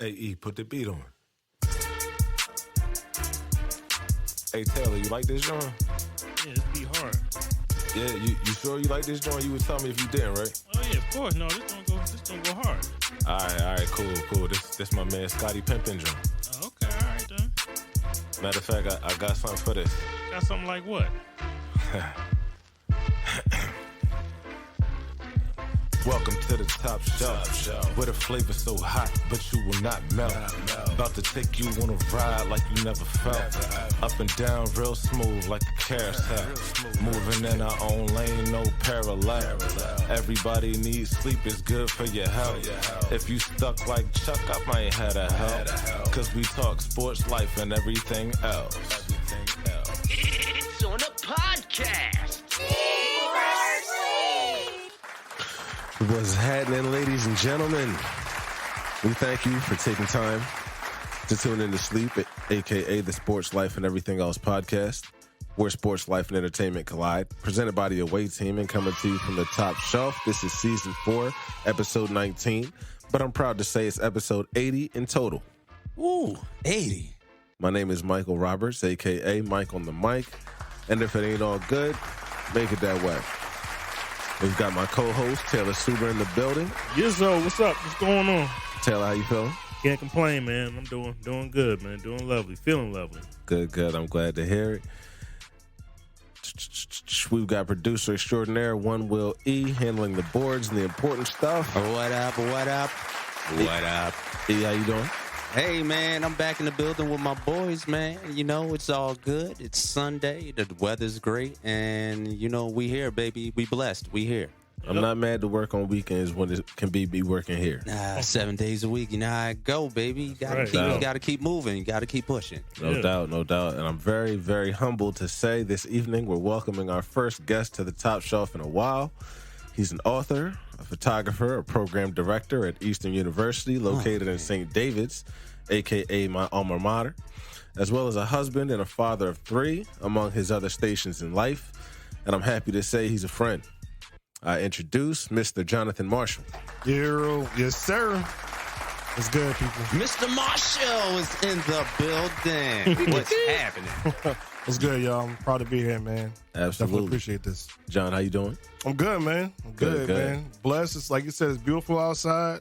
Hey, E, put the beat on. Hey, Taylor, you like this joint? Yeah, this beat hard. Yeah, you sure you like this joint? You would tell me if you didn't, right? Oh yeah, of course. No, this don't go hard. All right, cool. This my man Scotty Pimpin' joint. Oh, okay, all right then. Matter of fact, I got something for this. Got something like what? Welcome to the top shelf, where the flavor so hot, but you will not melt. About to take you on a ride like you never felt. Up and down, real smooth like a carousel. Moving in our own lane, no parallel. Everybody needs sleep, it's good for your health. If you stuck like Chuck, I might have to help. Cause we talk sports, life, and everything else. It's on a podcast. What's happening, ladies and gentlemen? We thank you for taking time to tune in to S.L.E.E.P, a.k.a. the Sports, Life, and Everything Else podcast, where sports, life, and entertainment collide. Presented by the away team and coming to you from the top shelf. This is Season 4, Episode 19, but I'm proud to say it's Episode 80 in total. Ooh, 80. My name is Michael Roberts, a.k.a. Mike on the mic, and if it ain't all good, make it that way. We've got my co-host, Taylor Suber, in the building. Yizzo, what's up? What's going on? Taylor, how you feeling? Can't complain, man. I'm doing good, man. Doing lovely. Feeling lovely. Good. I'm glad to hear it. We've got producer extraordinaire, One Will E, handling the boards and the important stuff. What up? E, how you doing? Hey, man, I'm back in the building with my boys, man. You know, it's all good. It's Sunday. The weather's great. And, you know, we here, baby. We blessed. We here. I'm not mad to work on weekends when it can be working here. 7 days a week. You know how I go, baby. You gotta keep moving. You gotta keep pushing. No doubt. And I'm very, very humbled to say this evening we're welcoming our first guest to the top shelf in a while. He's an author, a photographer, a program director at Eastern University, located in St. David's, a.k.a. my alma mater, as well as a husband and a father of 3, among his other stations in life. And I'm happy to say he's a friend. I introduce Mr. Jonathan Marshall. Yes, sir. It's good, people. Mr. Marshall is in the building. What's happening? It's good, y'all. I'm proud to be here, man. Absolutely. Definitely appreciate this. John, how you doing? I'm good, man. I'm good, man. Blessed. It's like you said, it's beautiful outside.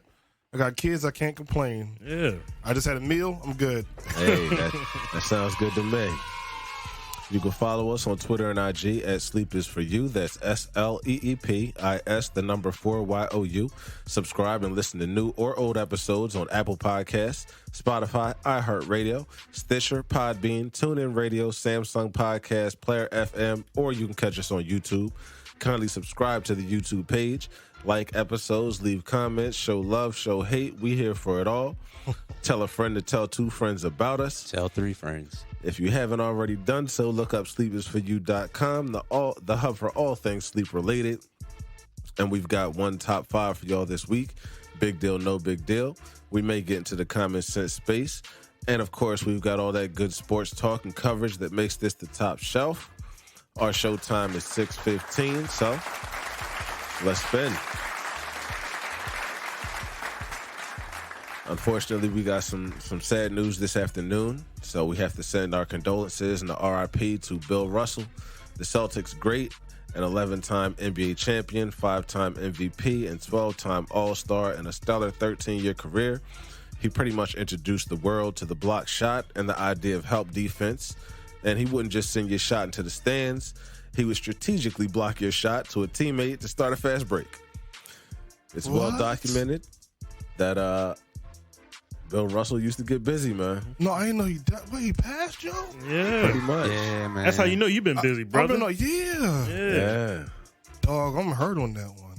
I got kids. I can't complain. Yeah. I just had a meal. I'm good. Hey, that sounds good to me. You can follow us on Twitter and IG at Sleep Is For You. That's S.L.E.E.P.I.S, the number 4 Y-O-U. Subscribe and listen to new or old episodes on Apple Podcasts, Spotify, iHeartRadio, Stitcher, Podbean, TuneIn Radio, Samsung Podcast, Player FM, or you can catch us on YouTube. Kindly subscribe to the YouTube page. Like episodes, leave comments, show love, show hate. We here for it all. Tell a friend to tell 2 friends about us. Tell 3 friends. If you haven't already done so, look up sleepisforyou.com, the hub for all things sleep related. And we've got one top 5 for y'all this week. Big deal, no big deal. We may get into the common sense space. And of course, we've got all that good sports talk and coverage that makes this the top shelf. Our show time is 6:15, so let's spin. Unfortunately, we got some sad news this afternoon, so we have to send our condolences and the RIP to Bill Russell, the Celtics great, an 11-time NBA champion, 5-time MVP, and 12-time All-Star, and a stellar 13-year career. He pretty much introduced the world to the block shot and the idea of help defense, and he wouldn't just send your shot into the stands. He would strategically block your shot to a teammate to start a fast break. It's well documented that Bill Russell used to get busy, man. No, I didn't know he passed, yo? Yeah. Pretty much. Yeah, man. That's how you know you've been busy, brother. Yeah. Dog, I'm hurt on that one.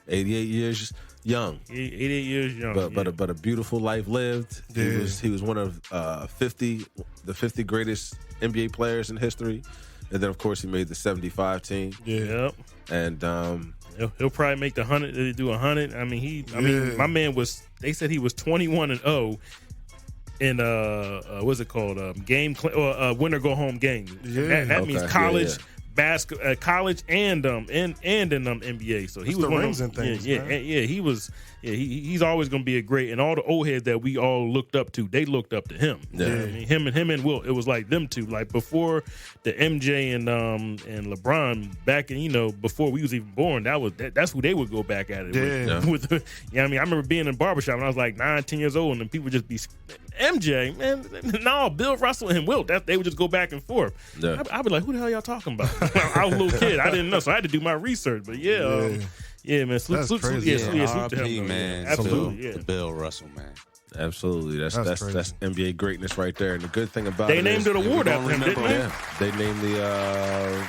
88 years young. 88 years young. But a beautiful life lived. Yeah. He was one of the 50 greatest NBA players in history. And then, of course, he made the 75 team. Yep. And he'll probably make the 100. Do 100. I mean, my man was. They said he was 21-0 in what's it called? Win or go home game. Yeah. That means college college and in NBA. So he It's was the one rings of and them. things, Yeah, man. he was. Yeah, he's always going to be a great. And all the old heads that we all looked up to, they looked up to him. Yeah. I mean, him and Wilt. It was like them two. Like before the MJ and LeBron back in before we was even born. That's who they would go back at it with. I mean, I remember being in a barbershop when I was like 9, 10 years old, and people would just be MJ, man. No, Bill Russell and Wilt. They would just go back and forth. Yeah. I'd be like, who the hell y'all talking about? I was a little kid. I didn't know, so I had to do my research. But yeah, man. That's crazy. Salute to R.I.P., him, man. Absolutely, To Bill Russell, man. Absolutely. That's crazy. NBA greatness right there. And the good thing about They it named is, an award after him, didn't they? Yeah, they named the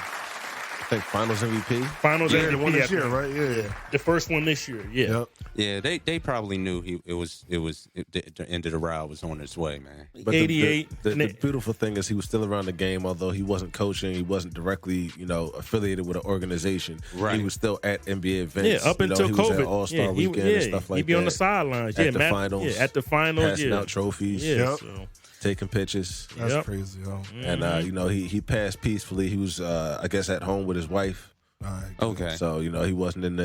I think Finals MVP. Finals Yeah, MVP the one this after year, him. right? Yeah. The first one this year. Yeah. Yep. Yeah, they probably knew the end of the ride was on its way, man. But 88. The beautiful thing is he was still around the game, although he wasn't coaching, he wasn't directly, affiliated with an organization. Right. He was still at NBA events. Yeah, up until he COVID. was at All-Star Weekend and stuff like he'd be that. on the sidelines. At the finals. At the finals. Passing out trophies. Yeah. Yep. So, Taking pictures. That's Yep. crazy, yo. And he passed peacefully. He was I guess at home with his wife. All right. Okay. So he wasn't in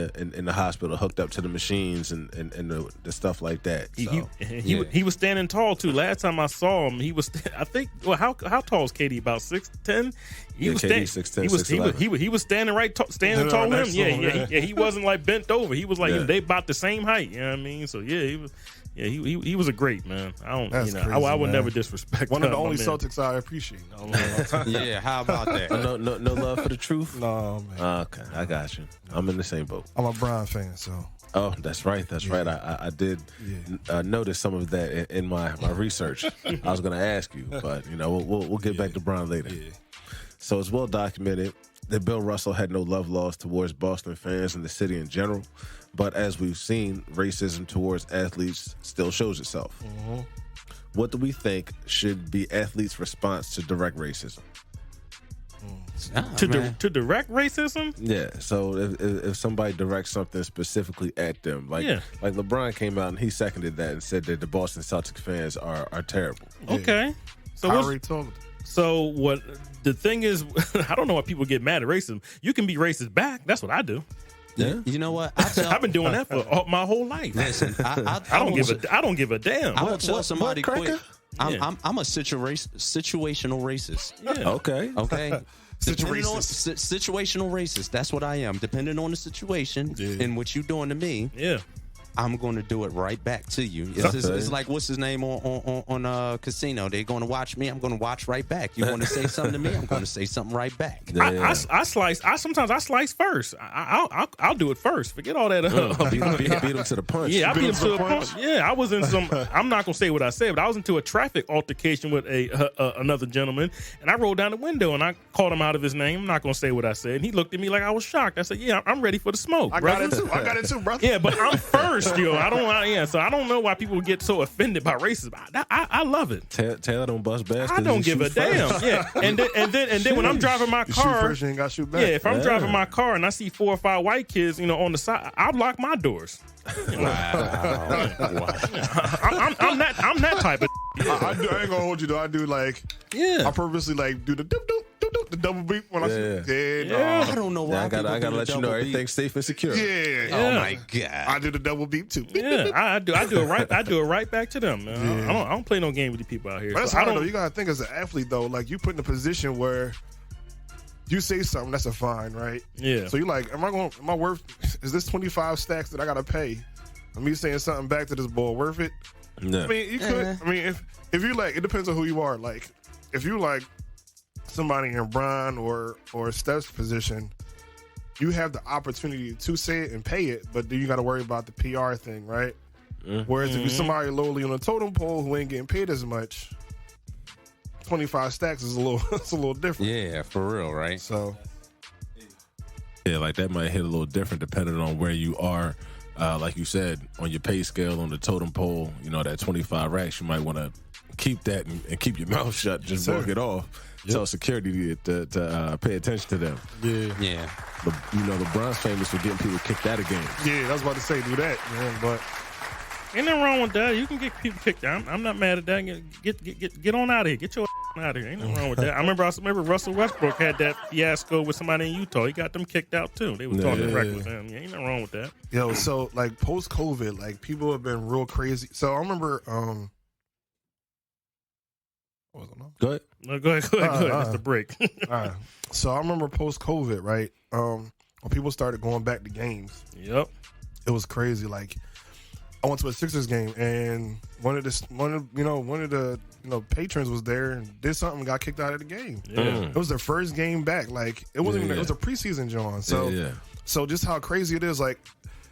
the hospital hooked up to the machines and the stuff like that. So. he was standing tall too. Last time I saw him, he was. I think. Well, how tall is KD? About 6'10". He was KD standing. 6'10", He was standing standing tall. Him. Next to him, Yeah. He wasn't like bent over. He was like Yeah. they about the same height. You know what I mean? So yeah, he was. Yeah, he was a great man. I don't. That's I crazy, would man. never disrespect. One of the my only man. Celtics I appreciate. Yeah, how about that? No love for the truth. No, man. Okay, I got you. I'm in the same boat. I'm a Bron fan, so. Oh, that's right. That's right. I did notice some of that in my research. I was going to ask you, but we'll get back to Bron later. Yeah. So it's well documented that Bill Russell had no love lost towards Boston fans and the city in general. But as we've seen, racism towards athletes still shows itself. Mm-hmm. What do we think should be athletes' response to direct racism? To direct racism. Yeah, so if somebody directs something specifically at them, like LeBron came out and he seconded that and said that the Boston Celtics fans are terrible. Okay. So I what's- already told him. So what the thing is, I don't know why people get mad at racism. You can be racist back. That's what I do. Yeah. You know what? I've been doing that for my whole life. Listen, I don't give a damn. I will tell somebody what, quick. cracker? I'm a situational racist. Yeah. Okay. Okay. Racist. Situational racist. That's what I am. Depending on the situation and what you're doing to me, Yeah. I'm going to do it right back to you. It's like, what's his name on Casino? They're going to watch me. I'm going to watch right back. You want to say something to me? I'm going to say something right back. I slice. Sometimes I slice first. I'll do it first. Forget all that. Beat him to the punch. Yeah, I beat him to a punch. Yeah, I was in some. I'm not gonna say what I said, but I was into a traffic altercation with another gentleman, and I rolled down the window and I called him out of his name. I'm not gonna say what I said, and he looked at me like I was shocked. I said, "Yeah, I'm ready for the smoke." I got it too, brother. Yeah, but I'm first, yo. So I don't know why people get so offended by racism. I love it. Taylor don't bust bastards. I don't give a damn. Yeah, and then when I'm driving my You shoot car, first, you ain't got to shoot back. yeah, if I'm driving my car and I see 4 or 5 white kids, on the side, I'll lock my doors. Wow. I'm that type of. I ain't gonna hold you though. I do I purposely do the doop doop doop doop the double beep when I see. I don't know why. I gotta let you know everything's safe and secure. Yeah. Oh my God. I do the double beep too. Yeah, I do it right. I do it right back to them. Man. I don't play no game with the people out here. But that's So I hard though. don't. You gotta think as an athlete though, you put in a position where you say something, that's a fine, right? Yeah. So you am I worth? Is this 25 stacks that I gotta pay? Me saying something back to this boy worth it? No. I mean, you could. I mean, if you it depends on who you are. If you somebody in Bron or Steph's position, you have the opportunity to say it and pay it, but then you got to worry about the PR thing, right? Whereas if you're somebody lowly on a totem pole who ain't getting paid as much, 25 stacks is it's a little different. Yeah, for real, right? So Yeah, that might hit a little different depending on where you are. Like you said, on your pay scale on the totem pole, that 25 racks, you might want to keep that and keep your mouth shut. Just walk it off. Tell security to pay attention to them. Yeah. LeBron's famous for getting people kicked out of games. yeah, I was about to say do that, man. But Ain't nothing wrong with that. You can get people kicked out. I'm not mad at that. Get on out of here. Get your out of here. Ain't nothing wrong with that. I remember Russell Westbrook had that fiasco with somebody in Utah. He got them kicked out too. They was talking reckless. Ain't nothing wrong with that. Yo, so like post COVID, like people have been real crazy. So I remember, what was it? Go ahead. No, go ahead. That's the break. So I remember post COVID, right? When people started going back to games. Yep. It was crazy. Like I went to a Sixers game and one of the patrons was there and did something and got kicked out of the game. Yeah. It was their first game back. Like it wasn't even, it was a preseason, John. So so just how crazy it is, like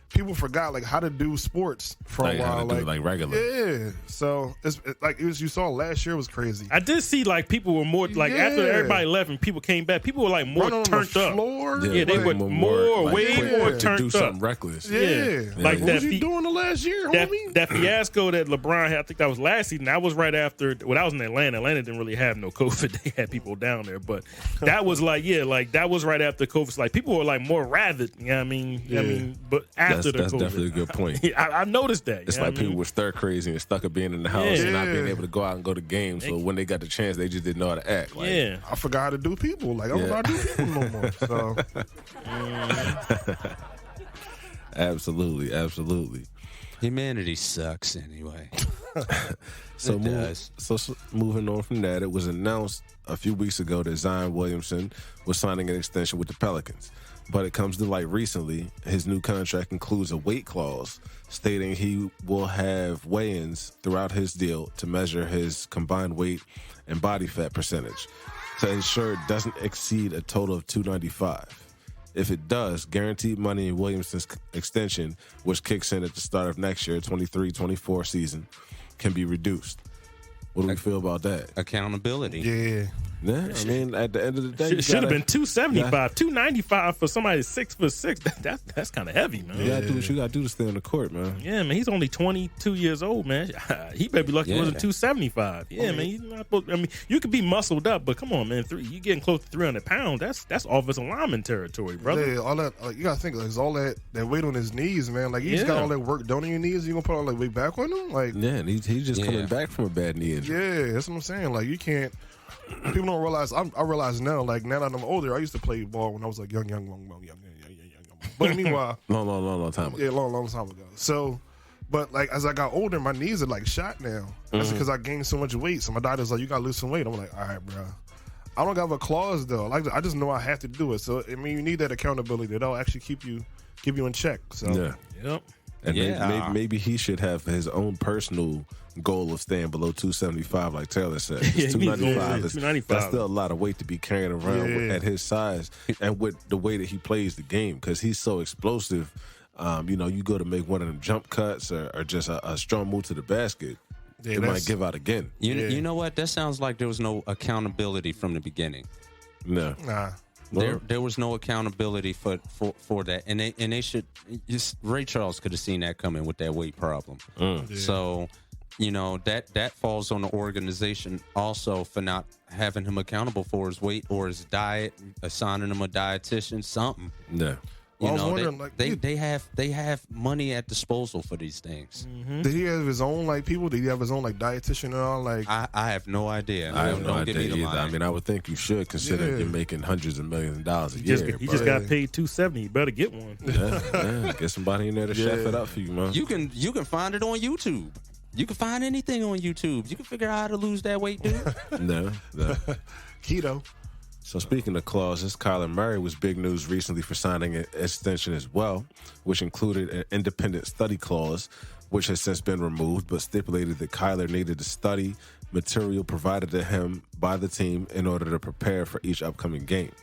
people forgot like how to do sports for a while, like regular. Yeah. So it's like you saw last year was crazy. I did see like people were more like after everybody left and people came back, people were like more turned up. Yeah, they were way more turned do up. Something reckless. Yeah. Like what that. Was you doing the last year, homie? That fiasco that LeBron had, I think that was last season. That was right after. Well, I was in Atlanta. Atlanta didn't really have no COVID. They had people down there, but that was like that was right after COVID. Like people were like more rabid. You know what I mean? Yeah. I mean, but after that's COVID. Definitely a good point. I noticed that. It's like people were stir crazy and stuck at being in the house and not being able to go out and go to games. So when they got the chance, they just didn't know how to act. Like, I forgot how to do people. Like I don't know how to do people no more. So absolutely. Humanity sucks anyway. So moving on from that, it was announced a few weeks ago that Zion Williamson was signing an extension with the Pelicans. But it comes to light recently, his new contract includes a weight clause stating he will have weigh-ins throughout his deal to measure his combined weight and body fat percentage to ensure it doesn't exceed a total of 295. If it does, guaranteed money in Williamson's extension, which kicks in at the start of next year, 23-24 season, can be reduced. What do we feel about that? Accountability. yeah. Yeah, I mean, at the end of the day, It should have been 275, 295 for somebody 6'6". That's kind of heavy, man. You gotta do what you gotta do to stay on the court, man. Yeah, man. He's only 22 years old, man. He better be lucky it wasn't 275. Yeah, man. He's not supposed, I mean, you could be muscled up, but come on, man. You getting close to 300 pounds. That's offensive lineman territory, brother. Yeah, all that you gotta think like all that weight on his knees, man. Like he's got all that work done on your knees. You gonna put all that weight back on him? Like and he's just coming back from a bad knee injury. Yeah, that's what I'm saying. Like you can't. People don't realize. I realize now. Like now that I'm older, I used to play ball when I was like young. But meanwhile, long time ago. Yeah, long time ago. So, but like as I got older, my knees are like shot now. That's because I gained so much weight. So my doctor's like, "You gotta lose some weight." I'm like, "All right, bro." I don't have a clause though. Like I just know I have to do it. So I mean, you need that accountability. That'll actually keep you in check. So Yep. And maybe he should have his own personal goal of staying below 275, like Taylor said. 295. 295. That's still a lot of weight to be carrying around at his size and with the way that he plays the game because he's so explosive. You go to make one of them jump cuts or just a strong move to the basket. Yeah, it might give out again. You know what? That sounds like there was no accountability from the beginning. No. Nah. There was no accountability for that, and they should. Ray Charles could have seen that coming with that weight problem. So, that falls on the organization also for not having him accountable for his weight or his diet, assigning him a dietitian, something. Yeah. Well, I was wondering, they have money at disposal for these things. Mm-hmm. Did he have his own people? Did he have his own dietitian and all? I have no idea. I have no Don't idea give me the either. line. I mean, I would think you should consider you're making hundreds of millions of dollars a year. He just got paid $270. You better get one. Yeah, get somebody in there to chef it up for you, man. You can find it on YouTube. You can find anything on YouTube. You can figure out how to lose that weight, dude. No. Keto. So speaking of clauses, Colin Murray was big news recently for signing an extension as well, which included an independent study clause, which has since been removed, but stipulated that Kyler needed to study material provided to him by the team in order to prepare for each upcoming game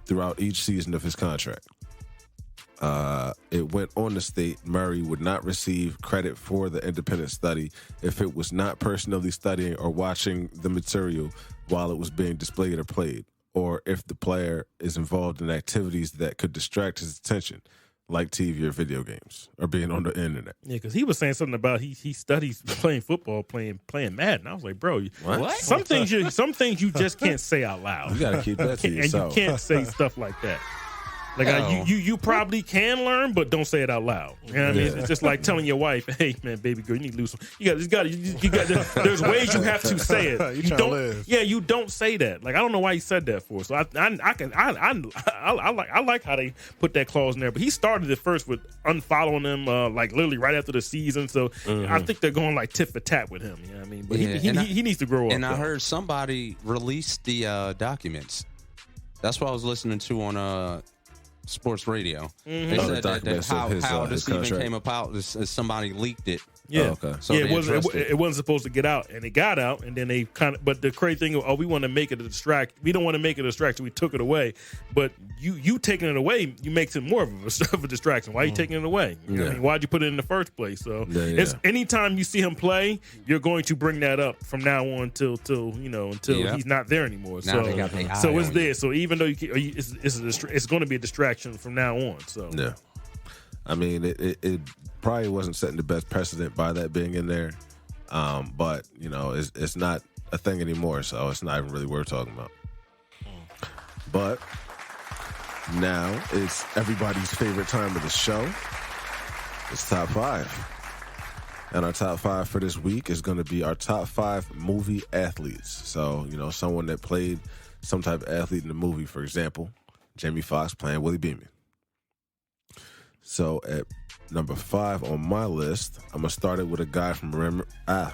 throughout each season of his contract. It went on to state Murray would not receive credit for the independent study if it was not personally studying or watching the material while it was being displayed or played, or if the player is involved in activities that could distract his attention, like TV or video games, or being on the internet. Yeah, because he was saying something about he studies playing football, playing Madden. I was like, bro, what? Some things you just can't say out loud. You got to keep that to yourself. And you can't say stuff like that. Like you probably can learn, but don't say it out loud. You know what I mean? It's just like telling your wife, "Hey, man, baby girl, you need to lose some." You got. There's ways you have to say it. You don't live. Yeah, you don't say that. Like I don't know why he said that for. So I like how they put that clause in there. But he started it first with unfollowing them, like literally right after the season. So I think they're going like tit for tat with him. You know what I mean? But he needs to grow up. And I heard somebody released the documents. That's what I was listening to on sports radio. They said that how this even came about is somebody leaked it. Yeah, okay. So yeah, it wasn't supposed to get out, and it got out, and then they kind of. But the crazy thing, we want to make it a distract. We don't want to make it a distraction. We took it away, but you taking it away, you makes it more of a distraction. Why are you taking it away? You know what I mean? Why'd you put it in the first place? So it's anytime you see him play, you're going to bring that up from now on until he's not there anymore. Now they got the eye it's on there. you. So even though it's going to be a distraction from now on. So yeah. I mean, it probably wasn't setting the best precedent by that being in there, but it's not a thing anymore, so it's not even really worth talking about. But now it's everybody's favorite time of the show. It's top 5, and our top 5 for this week is going to be our top 5 movie athletes. So someone that played some type of athlete in the movie. For example, Jamie Foxx playing Willie Beeman. So at number 5 on my list, I'm going to start it with a guy from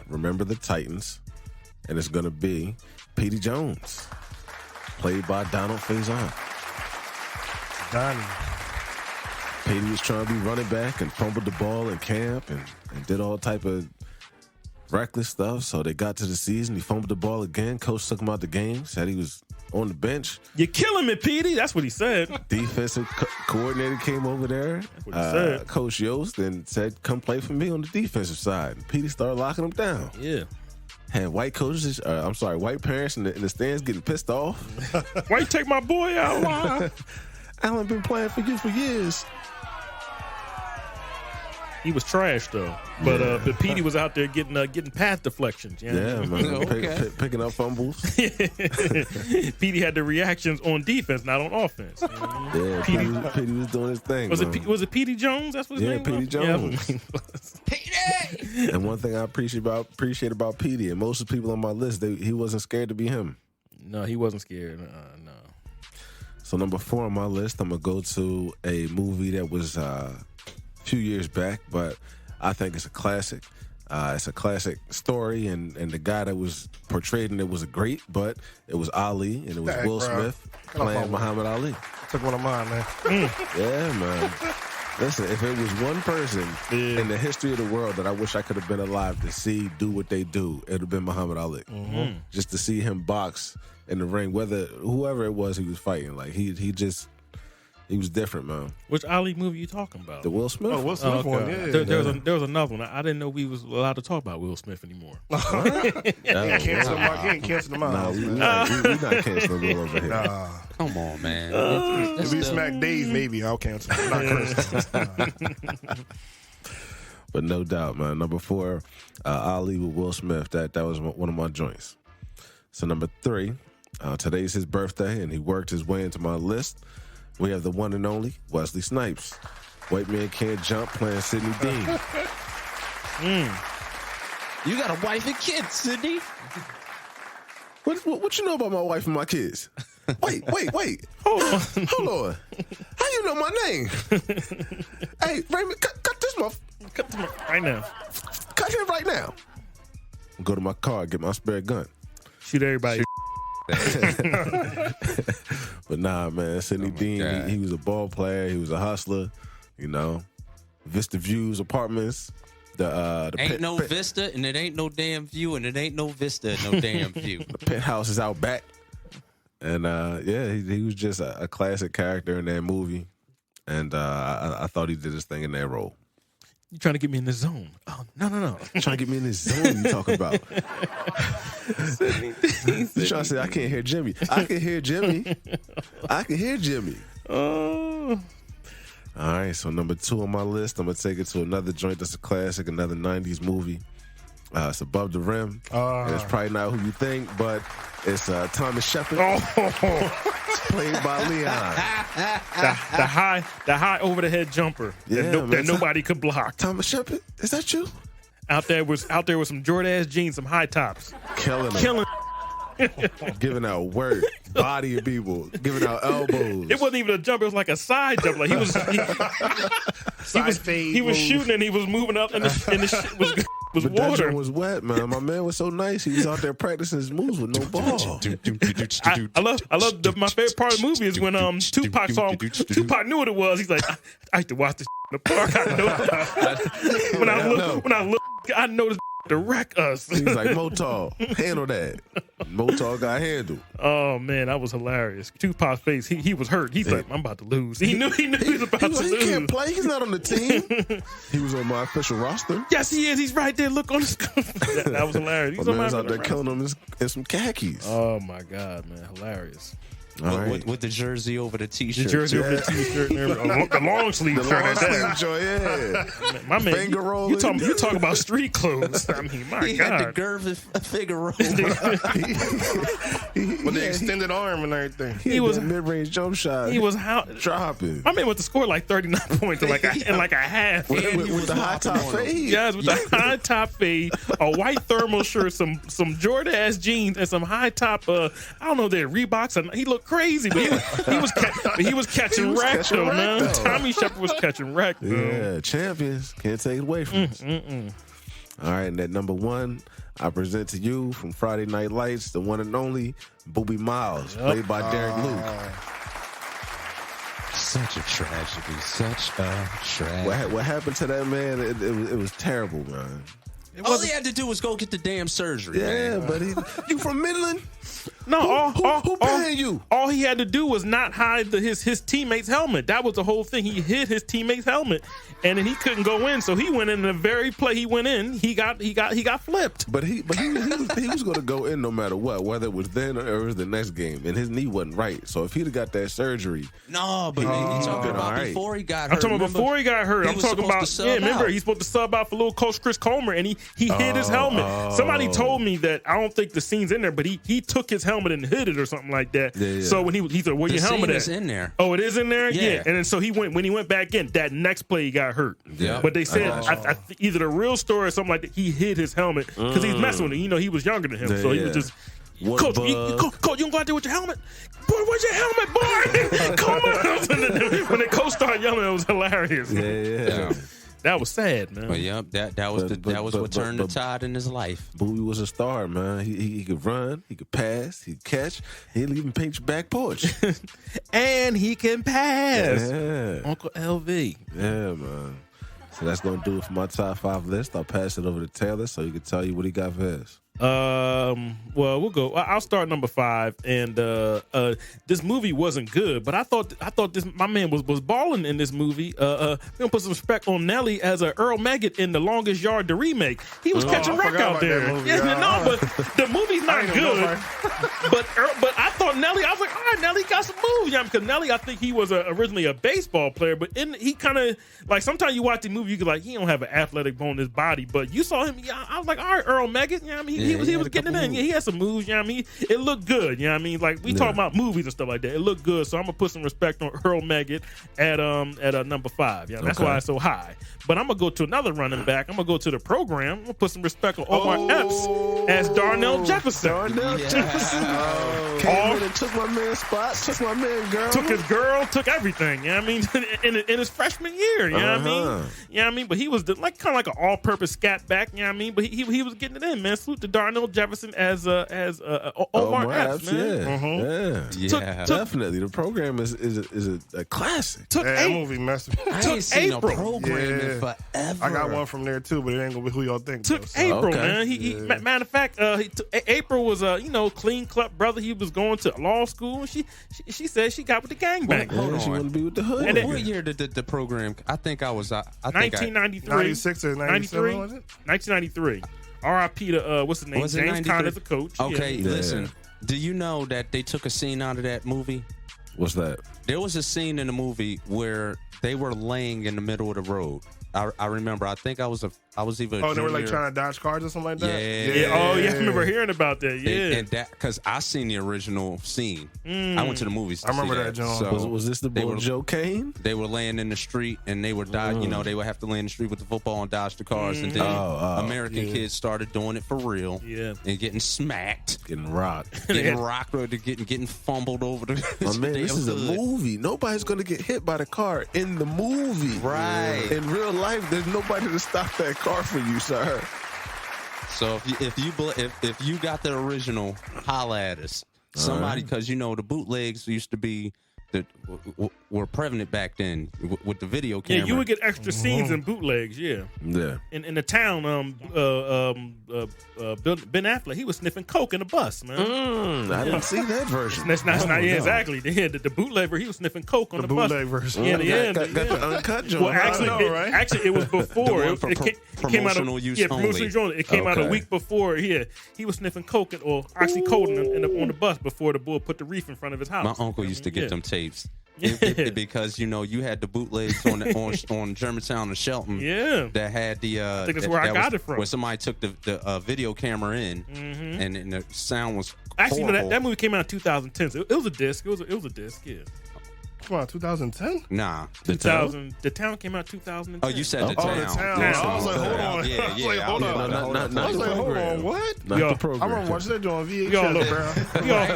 Remember the Titans, and it's going to be Petey Jones, played by Donald Faison. Donnie. Petey was trying to be running back and fumbled the ball in camp and did all type of reckless stuff. So they got to the season, he fumbled the ball again. Coach took him out the game, said he was on the bench. You're killing me, Petey. That's what he said. Defensive coordinator came over there. That's what he said. Coach Yost, and said, "Come play for me on the defensive side." And Petey started locking him down. Yeah. Had white coaches, white parents in the stands getting pissed off. Why you take my boy out? Allen been playing for you for years. He was trash though, but Petey was out there getting pass deflections. You know? Yeah, man, picking up fumbles. Petey had the reactions on defense, not on offense. You know? Yeah, Petey was doing his thing. Was it Petey Jones? That's what his name was? Petey Jones. Yeah, Petey! And one thing I appreciate about Petey, and most of the people on my list, he wasn't scared to be him. No, he wasn't scared. No. So number 4 on my list, I'm gonna go to a movie that was few years back, but I think it's a classic. It's a classic story, and the guy that was portrayed in it was great, but it was Ali, and it was Will Smith playing Muhammad Ali. Took one of mine, man. Yeah, man. Listen, if it was one person in the history of the world that I wish I could have been alive to see do what they do, it would have been Muhammad Ali. Mm-hmm. Just to see him box in the ring, whoever it was he was fighting, like he was different, man. Which Ali movie you talking about? The Will Smith. Oh, Will Smith one. Yeah. There was another one. I didn't know we was allowed to talk about Will Smith anymore. He ain't canceling them out. No, we're not canceling Will over here. Nah. Come on, man. If we smack Dave, maybe I'll cancel. I'm not cursing. But no doubt, man. Number 4, Ali with Will Smith. That was one of my joints. So number 3, today's his birthday, and he worked his way into my list. We have the one and only Wesley Snipes. White Man Can't Jump playing Sidney Dean. You got a wife and kids, Sidney. What you know about my wife and my kids? Wait. Hold on. How you know my name? Hey, Raymond, cut this right now. Cut him right now. Go to my car, get my spare gun. Shoot everybody. But nah, man, Sidney Dean, he was a ball player. He was a hustler, Vista Views Apartments. Ain't no Vista, and it ain't no damn view, and it ain't no Vista, no damn view. The penthouse is out back. And he was just a classic character in that movie. And I thought he did his thing in that role. You trying to get me in the zone? Oh, no. Trying to get me in this zone you talking about. You trying to say I can't hear Jimmy. I can hear Jimmy. Oh. All right, so number 2 on my list, I'm going to take it to another joint that's a classic, another 90s movie. It's above the rim. And it's probably not who you think, but it's Thomas Shepard. Played by Leon. The high over the head jumper that nobody could block. Thomas Shepard, is that you? Out there with some Jordan jeans, some high tops, killing. Giving out work, body of people, giving out elbows. It wasn't even a jump; it was like a side jump. Like he was shooting and he was moving up, and the shit was but water. That joint was wet, man. My man was so nice. He was out there practicing his moves with no ball. I love my favorite part of the movie is when Tupac saw him. Tupac knew what it was. He's like, I used to watch this in the park. I know. When I look, I know this to wreck us. He's like, Motal, handle that. Motal got handled. Oh man, that was hilarious. Tupac's face, he was hurt. He's like, I'm about to lose. He knew he was about to lose. He can't play. He's not on the team. He was on my official roster. Yes, he is. He's right there. Look on the screen. That was hilarious. He's my man's out there killing him in some khakis. Oh my God, man, hilarious. With the jersey over the t-shirt. The jersey over the t-shirt and everything. The long sleeve shirt at that. My man, finger rolling. You talk about street clothes. I mean, my he God. had the curve of figure roll. With the extended arm and everything. He was mid-range jump shot. He was dropping. My man went to score like 39 points in like a half. With the high top fade. Yes, with the high top fade, a white thermal shirt, some Jordan ass jeans, and some high top. I don't know, they're Reeboks. And he looked crazy, but he was catching wreck though, man. Tommy Shepard was catching wreck. Yeah, champions can't take it away from us. All right, and at number 1, I present to you from Friday Night Lights, the one and only Booby Miles, played by Derek Luke. Such a tragedy. Such a tragedy. What happened to that man? It was terrible, man. All he had to do was go get the damn surgery. Yeah, man. but you from Midland? No, who paying you? All he had to do was not hide his teammate's helmet. That was the whole thing. He hid his teammate's helmet, and then he couldn't go in. So he went in the very play he went in. He got flipped. But he was going to go in no matter what, whether it was then or it was the next game, and his knee wasn't right. So if he'd have got that surgery, no. But he's talking about before he got hurt. I'm talking about before he got hurt. I'm talking about remember he's supposed to sub out for little Coach Chris Comer, and he hid his helmet. Somebody told me that I don't think the scene's in there, but he took his helmet and hid it or something like that. Yeah. So when he said, "Where your helmet at?" Is in there. Oh, it is in there. Yeah. And then so when he went back in, that next play he got hurt. Yeah. But they said either the real story or something like that. He hid his helmet because he's messing with it. You know, he was younger than him, so he was just. Coach, you don't go out there with your helmet. Boy, where's your helmet, boy? Come on! When the coach started yelling, it was hilarious. Yeah. That was sad, man. But yeah, that was what turned the tide in his life. Booby was a star, man. He could run, he could pass, he could catch, he'd even paint your back porch. And he can pass. Yeah. Uncle LV. Yeah, man. So that's gonna do it for my top 5 list. I'll pass it over to Taylor so he can tell you what he got for his. Well, we'll go. I'll start number 5, and this movie wasn't good, but I thought my man was balling in this movie. We're gonna put some respect on Nelly as a Earl Maggot in The Longest Yard, the remake. He was catching wreck out there. But the movie's not good. but I thought Nelly. I was like, all right, Nelly got some moves, because Nelly, I think he was originally a baseball player, but he kind of like sometimes you watch the movie, you can like he don't have an athletic bone in his body, but you saw him. I was like, all right, Earl Maggot. He was getting it in. He had some moves. It looked good. Like we talking about movies and stuff like that. It looked good. So I'm gonna put some respect on Earl Maggot at number 5. That's why it's so high. But I'm gonna go to another running back. I'm gonna go to the program. I'm gonna put some respect on Omar Epps as Darnell Jefferson. Jefferson. Came in and took my man's spot. Took my man girl. Took his girl. Took everything. In his freshman year. But he was kind of like an all-purpose scat back. But he was getting it in, man. Salute to Darnell Jefferson as Omar Epps, man. Yeah, definitely. The program is a classic. That movie messed me. I ain't seen no program in forever. I got one from there too, but it ain't gonna be who y'all think. Took April, man. Matter of fact, April was a clean cut brother. He was going to law school. She said she got with the gangbang. She wanted to be with the hood. And what year did the program? I think I was. I think 1993, 96 or 97, was it? 1993. R.I.P. to what's his name? James Conner as a coach. Okay, listen. Do you know that they took a scene out of that movie? What's that? There was a scene in the movie where they were laying in the middle of the road. I remember. I think I was either. Oh, they were like junior- trying to dodge cars or something like that. Yeah. Oh, yeah, I remember hearing about that. Yeah. And that because I seen the original scene. I went to the movies. To I remember see that, John. So Was this the they boy were- Joe Kane? They were laying in the street and they were you know, they would have to lay in the street with the football and dodge the cars. And then American kids started doing it for real. Yeah. And getting smacked, Getting rocked. getting rocked, or getting fumbled over the. Oh man, this is a hood. movie. Nobody's gonna get hit by the car in the movie. Right. In real life, there's nobody to stop that car for you, sir. So if you got the original, holla at us. Somebody, because you know the bootlegs used to be that were prevalent back then with the video camera. Yeah, you would get extra scenes in bootlegs. Yeah. Yeah. In the town, Ben Affleck, he was sniffing coke in the bus, man. I didn't see that version. That's not, Oh, yeah, no. exactly. The bootleg where he was sniffing coke on the, bus. bootleg version. Yeah, Got the uncut joint. Well, actually, I know, right? actually, it was before. The one it, for it came out of promotional use promotional only. use only. It came out a Okay. week before. Yeah, he was sniffing coke, or actually codeine on the bus before the bull put the reef in front of his house. My uncle used to get Yeah. them tapes. Yeah. Because you know you had the bootlegs on Germantown and Shelton. Yeah. That had the. I think that's where I got it from. Where somebody took the video camera in, and the sound was Actually, no, horrible. that movie came out in 2010. So it was a disc. It was a disc. Yeah. Come on, 2010? Nah. The town? 2000. The town came out 2010. Oh, you said the Oh, town. the town. Yeah, I was like, hold yeah, on. Yeah, I was like, yeah. hold yeah, on. yeah. I was like, hold program. on, what? Not Yo, the program. I remember watching that on You all VHS, over, bro. you all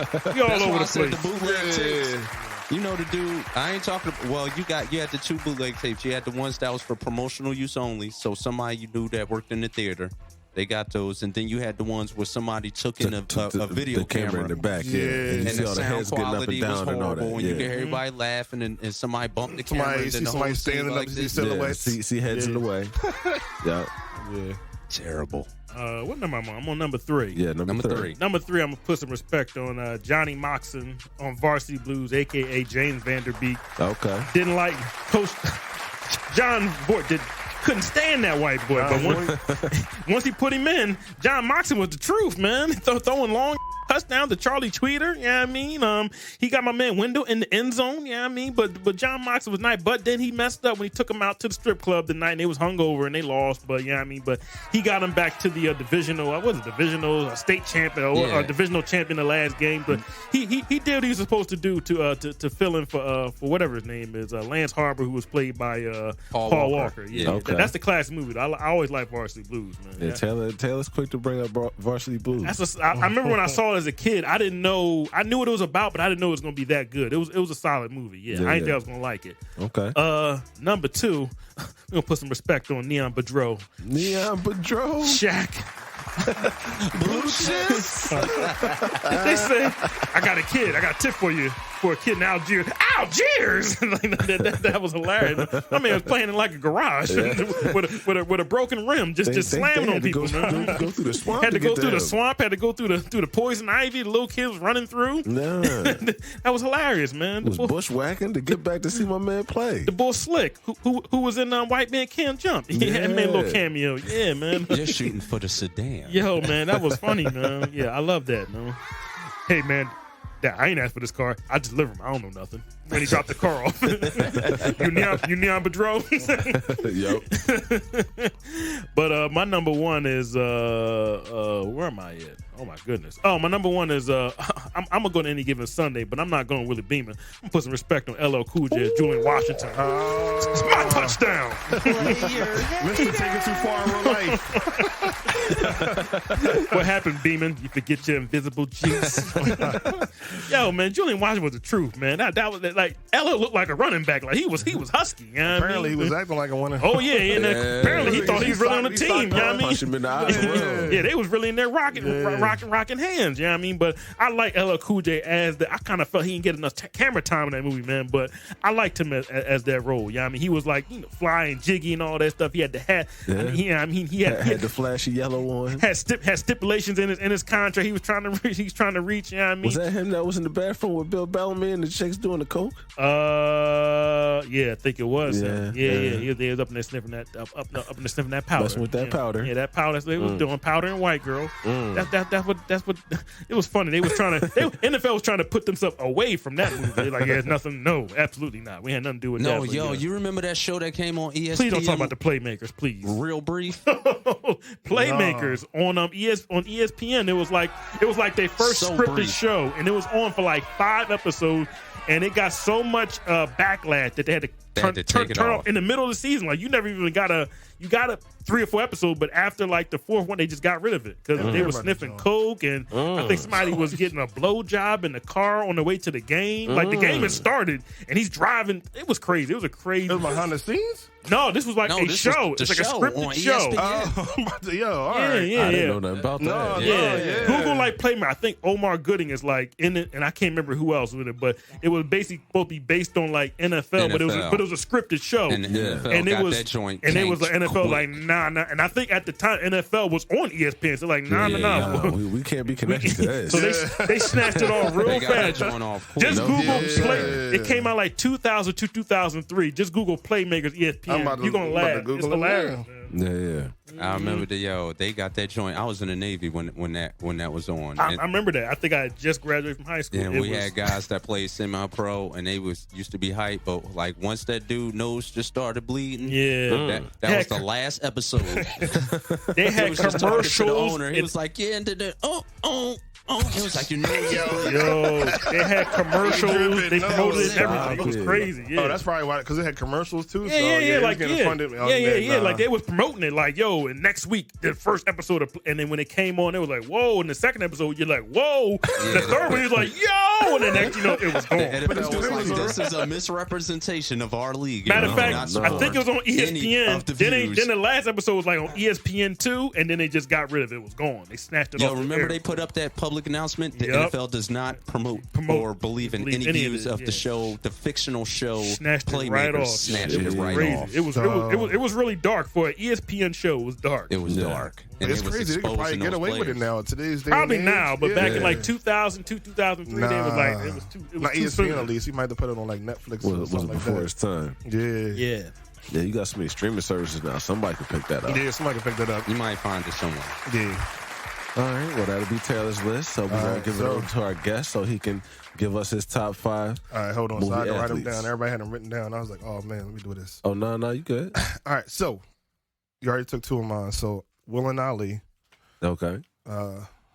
That's over why I the said place. the bootleg tapes. You know the dude. I ain't talking. Well, you had the two bootleg tapes. You had the ones that was for promotional use only. So somebody you knew that worked in the theater, they got those. And then you had the ones where somebody took in a video the camera in the back. Yeah. Yeah. And you and see the all the sound heads getting up and quality was down and all horrible, that. and you Yeah. could hear everybody laughing, and somebody bumped the camera. Somebody, and see then the somebody whole scene standing up, like you see this. silhouettes. See heads in the way. Yeah. Yeah. Terrible. What number am I? I'm on number 3. Yeah, number three. Number 3, I'm gonna put some respect on Johnny Moxon on Varsity Blues, aka James Vanderbeek. Okay. Didn't like Coach John Boy. Couldn't stand that white boy, but once he put him in, John Moxon was the truth, man. Throwing long touchdown to Charlie Tweeter, you know what I mean? He got my man Wendell in the end zone, you know what I mean? But John Moxon was nice, but then he messed up when he took him out to the strip club the night and they was hungover and they lost, but you know what I mean? But he got him back to the divisional state champion or divisional champion the last game, but he did what he was supposed to do to fill in for whatever his name is, Lance Harbor, who was played by Paul Walker. Yeah, Okay. that's the classic movie. I always like Varsity Blues, man. Yeah, Taylor's quick to bring up Varsity Blues. I remember when I saw it as a kid, I didn't know. I knew what it was about, but I didn't know it was going to be that good. It was a solid movie. Yeah, Yeah, I didn't think yeah. I was going to like it. Okay. Number 2, we're going to put some respect on Neon Bedreau. Neon Bedreau. Shaq. Blue chips. They say, I got a tip for you for a kid in Algiers. Algiers! Like, that was hilarious. My man was playing in like a garage with a broken rim, just slamming on people. Go through the swamp. Had to go get through the them. swamp, had to go through the poison ivy, the little kids running through. Nah. That was hilarious, man. Was bushwhacking to get back to see my man play. The boy Slick, who was in White Man Can't Jump. He had made a little cameo. Yeah, man. Just shooting for the sedan. Yo, man, that was funny, man. Yeah, I love that, man. Hey, man, I ain't asked for this car. I just delivered him. I don't know nothing. When he dropped the car off. you Neon Bedreau? Yep. But my number 1 is where am I at? Oh my goodness. Oh, my number 1 is I'm gonna go to Any Given Sunday, but I'm not going Willie Beeman. I'm gonna put some respect on LL Cool J as Julian Washington. It's my touchdown. Mr. Take it too far in real life. What happened, Beeman? You forget your invisible juice. Yo, man, Julian Washington was the truth, man. That was like LL looked like a running back. Like he was husky. You know what Apparently, I he mean? was acting like a winner. Oh yeah, and apparently he thought he was really on the team. You know what I mean? Punch him in the eyes. Yeah, they was really in there rocking hands. You know what I mean? But I like LL Cool J as I kind of felt he didn't get enough camera time in that movie, man. But I liked him as that role. You know what I mean? He was like, fly and jiggy and all that stuff. He had the hat. Yeah. He had the flashy yellow one. Had stipulations in his contract. He was trying to reach. You know what I mean? Was that him that was in the bathroom with Bill Bellamy and the chicks doing the coke? Yeah, I think it was. Yeah, He was up in there sniffing that up in there sniffing that powder. Messing with that powder. Yeah, that powder. They was doing powder and white girl. bro. That's what. It was funny. They was trying to. NFL was trying to put themselves away from that movie. They're like, yeah, it's nothing. No, absolutely not. We had nothing to do with that. No, yo, you remember that show that came on ESPN? Please don't talk about the Playmakers, please. Real brief. Playmakers on ESPN. It was like their first So scripted brief. show, and it was on for like 5 episodes, and it got so much backlash that they had to turn off in the middle of the season. Like you never even you got a 3 or 4 episodes, but after like the 4th one, they just got rid of it because they were sniffing coke, and I think somebody was getting a blowjob in the car on the way to the game. Like the game had started, and he's driving. It was crazy. It was a crazy. It was behind the scenes. No, this was like a show. It's like a scripted show. Yo, all right. Yeah. I didn't know nothing about that. No, Yeah. Google like Playmaker. I think Omar Gooding is like in it, and I can't remember who else was in it, but it was basically supposed to be based on like NFL. But it was a scripted show, And the NFL and it got was that joint and it was like changed NFL quick. like nah. And I think at the time NFL was on ESPN, so like nah. We can't be connected to this. So they snatched it off real They got that fast. joint off quick. Just No Google shit. Play. It came out like 2002, 2003. Just Google Playmakers ESPN. You're gonna laugh. It's Google it hilarious. now. Man. Yeah. I remember they got that joint. I was in the Navy when that was on. I remember that. I think I had just graduated from high school. And It we was- had guys that played semi-pro, and they used to be hype. But like once that dude nose just started bleeding, Yeah. that was the last episode. They He had was just talking to the commercials. owner. He was like, "Yeah," and then It was like, Yo, they had commercials. They promoted it, everything. It was crazy. Yeah. Oh, that's probably why, because it had commercials too. Yeah, Like Like they was promoting it, like, yo, and next week the first episode, and then when it came on, it was like, whoa. And the second episode, you're like, whoa. The third one, he was like, yo, and then next, it was gone. And it was like, this is a misrepresentation of our league. Matter of fact, I think it was on ESPN. Then the last episode was like on ESPN2, and then they just got rid of it. It was gone. They snatched it off. Yo, remember the air. they put up that public announcement? The Yep. NFL does not promote or believe in any any of views it, of yeah. the show, the fictional show. Snatched it Playmakers right off. snatched It it was right crazy. off. It was really dark for an ESPN show. It was dark. It was dark. And It's it was crazy. They could probably exposing get those away with it players. now. Today's day Probably and age. now, but back in Yeah. like 2002, 2003, they was like it was too. It was Not too ESPN soon. at least. You might have to put it on like Netflix or Was something like before that. its time. Yeah. Yeah, you got so many streaming services now. Somebody can pick that up. Yeah, somebody can pick that up. You might find it somewhere. Yeah. All right, well, that'll be Taylor's list. So we're going to give it over to our guest so he can give us his top 5. All right, hold on. So movie I had to write them athletes. down. Everybody had them written down. I was like, oh, man, let me do this. Oh, no, you good. All right, so you already took 2 of mine. So Will and Ali, Okay.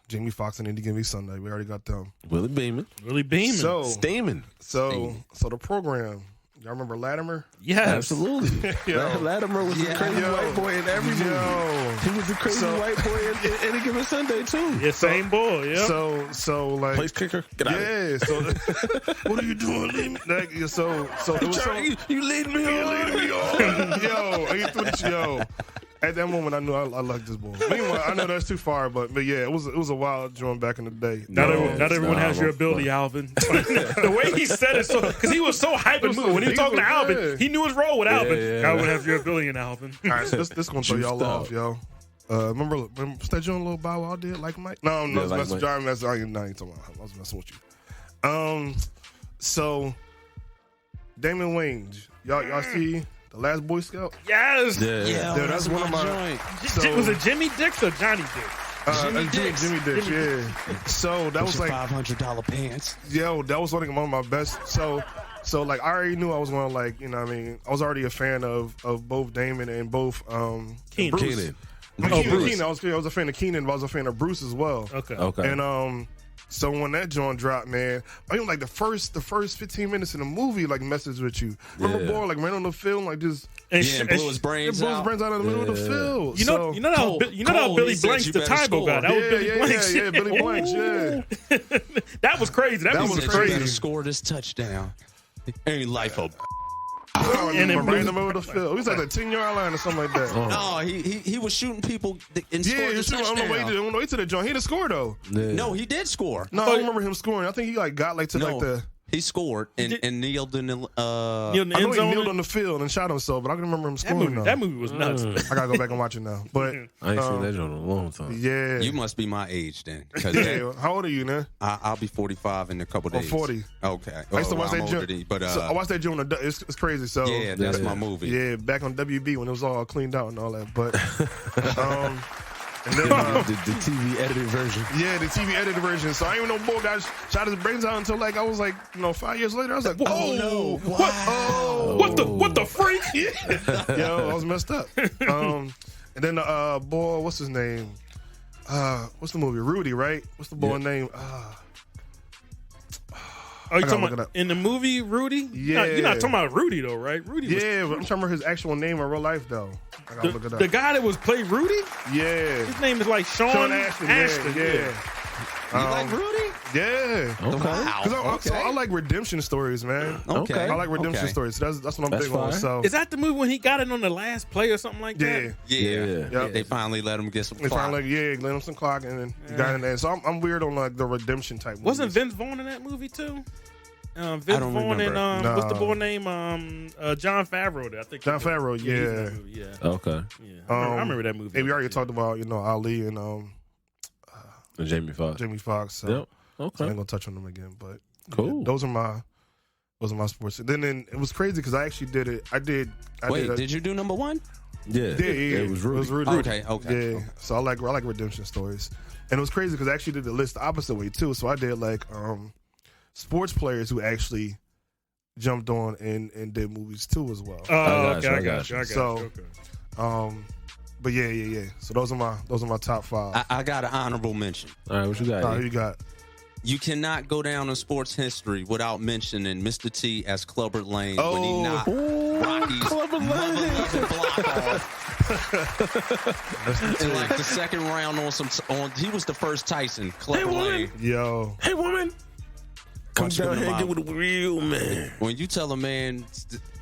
Jamie Foxx and Indie Give Me Sunday. We already got them. Willie Beeman. Really beaming. So Steaming. so the program. Y'all remember Latimer? yes, Absolutely. Latimer was the crazy white boy in every movie. He was the crazy white boy in Any Given Sunday, too. Yeah, same boy. Yeah. So like Place kicker. Get out of here. yeah. So what are you doing? Leave me- Like, so it was so, You lead me on. yo, I get through this, yo. At that moment, I knew I liked this boy. Meanwhile, I know that's too far, but yeah, it was a wild joint back in the day. Not everyone has your ability, Alvin. The way he said it, because he was so hype and moving. When he was talking to Alvin, he knew his role with Alvin. yeah. I would have your ability in Alvin. All right, so this gonna throw y'all Juiced off, up. yo. Remember what's that joint Lil Bow Wow did? Like Mike? No, Yeah, it's Like messing. Mike. John messing. I ain't talking about him. I was messing with you. So Damon Wayans, y'all see The Last Boy Scout? Yes. Yeah. Dude, that's one of my. So, Was it Jimmy Dix or Johnny Dix? Jimmy Dix, yeah. So that was like, $500 pants. yo, that was like one of my best. So like I already knew I was going to like, you know what I mean? I was already a fan of both Damon and both Keenan. Bruce. Keenan. Keenan. I was a fan of Keenan, but I was a fan of Bruce as well. Okay. And so when that joint dropped, man, I mean like the first 15 minutes in the movie like messes with you. Remember boy like ran on the field like just And Yeah, blew his brains out. out of the middle of the field. You know how Cole- Billy he said Blanks you the better Tybo score. guy. That was Billy Blanks. Yeah, Billy Blanks, yeah. That was crazy. That That was was Said you crazy. better score this touchdown. Ain't life a. And then then right in the middle of the field. He was like the 10-yard line or something like that. No, he was shooting people and Yeah, scored he the was shooting on touchdown. the way to the joint. He didn't score though. No, he did score. No, I don't remember him scoring. I think he like got like to like the. He scored and kneeled in the Neil in the I know end he zone. kneeled on the field and shot himself, but I can remember him scoring. though. That movie was nuts. I gotta go back and watch it now. But I ain't seen that joint in a long time. yeah, You must be my age then, because yeah. How old are you, man? I'll be 45 in a couple days. 40. Okay. I used to watch I'm that older joint. than you, but So I watched that joint. It's crazy. So yeah, that's my movie. yeah, back on WB when it was all cleaned out and all that. But And then, the TV edited version. yeah, the TV edited version. So I didn't even know boy got shot his brains out until like I was like 5 years later. I was like, whoa, no. what? Oh, What the freak? Yo, I was messed up. And then boy, what's his name? What's the movie? Rudy, right? What's the boy name? Are you gotta talking look it about up. in the movie Rudy? Yeah. You're not talking about Rudy though, right? Rudy was Yeah, but I'm trying to remember his actual name in real life though. I gotta look it up. the guy that was played Rudy. Yeah. His name is like Sean Ashton. Ashton. Yeah. You like Rudy? Yeah. Wow. Because I like redemption stories, man. Okay. I like redemption stories. That's what I'm big on. fine. So Is that the movie when he got it on the last play or something like yeah. that? Yeah. Yep. They finally let him get some They clock. finally let him some clock and then he got in there. So I'm weird on like the redemption type movies. Wasn't Vince Vaughn in that movie too? Vince I don't Vaughn remember. and what's the No. boy name? John Favreau. I think John Favreau, he's in yeah. that movie, yeah. Okay. Yeah. I remember that movie. Hey, we already talked about Ali and And Jamie Foxx. Jamie Foxx. So, Yep. so I Okay. ain't gonna touch on them again. But Cool. yeah, those are my sports. And then it was crazy because I actually did it. Wait, did you do number one? Yeah. Yeah. It was Rudy. Okay. Yeah, so I like redemption stories, and it was crazy because I actually did the list the opposite way too. So I did like sports players who actually jumped on and did movies too as well. Oh, I got you. So, but yeah. So those are my top five. I got an honorable mention. All right, what you got? Who you got? You cannot go down in sports history without mentioning Mr. T as Clubber Lane when he knocked Rocky's mother-loving block off. In like the second round he was the first Tyson, Clubber Lane. Yo, Hey, woman. Come Watch him down in here my- and get with a real man. When you tell a man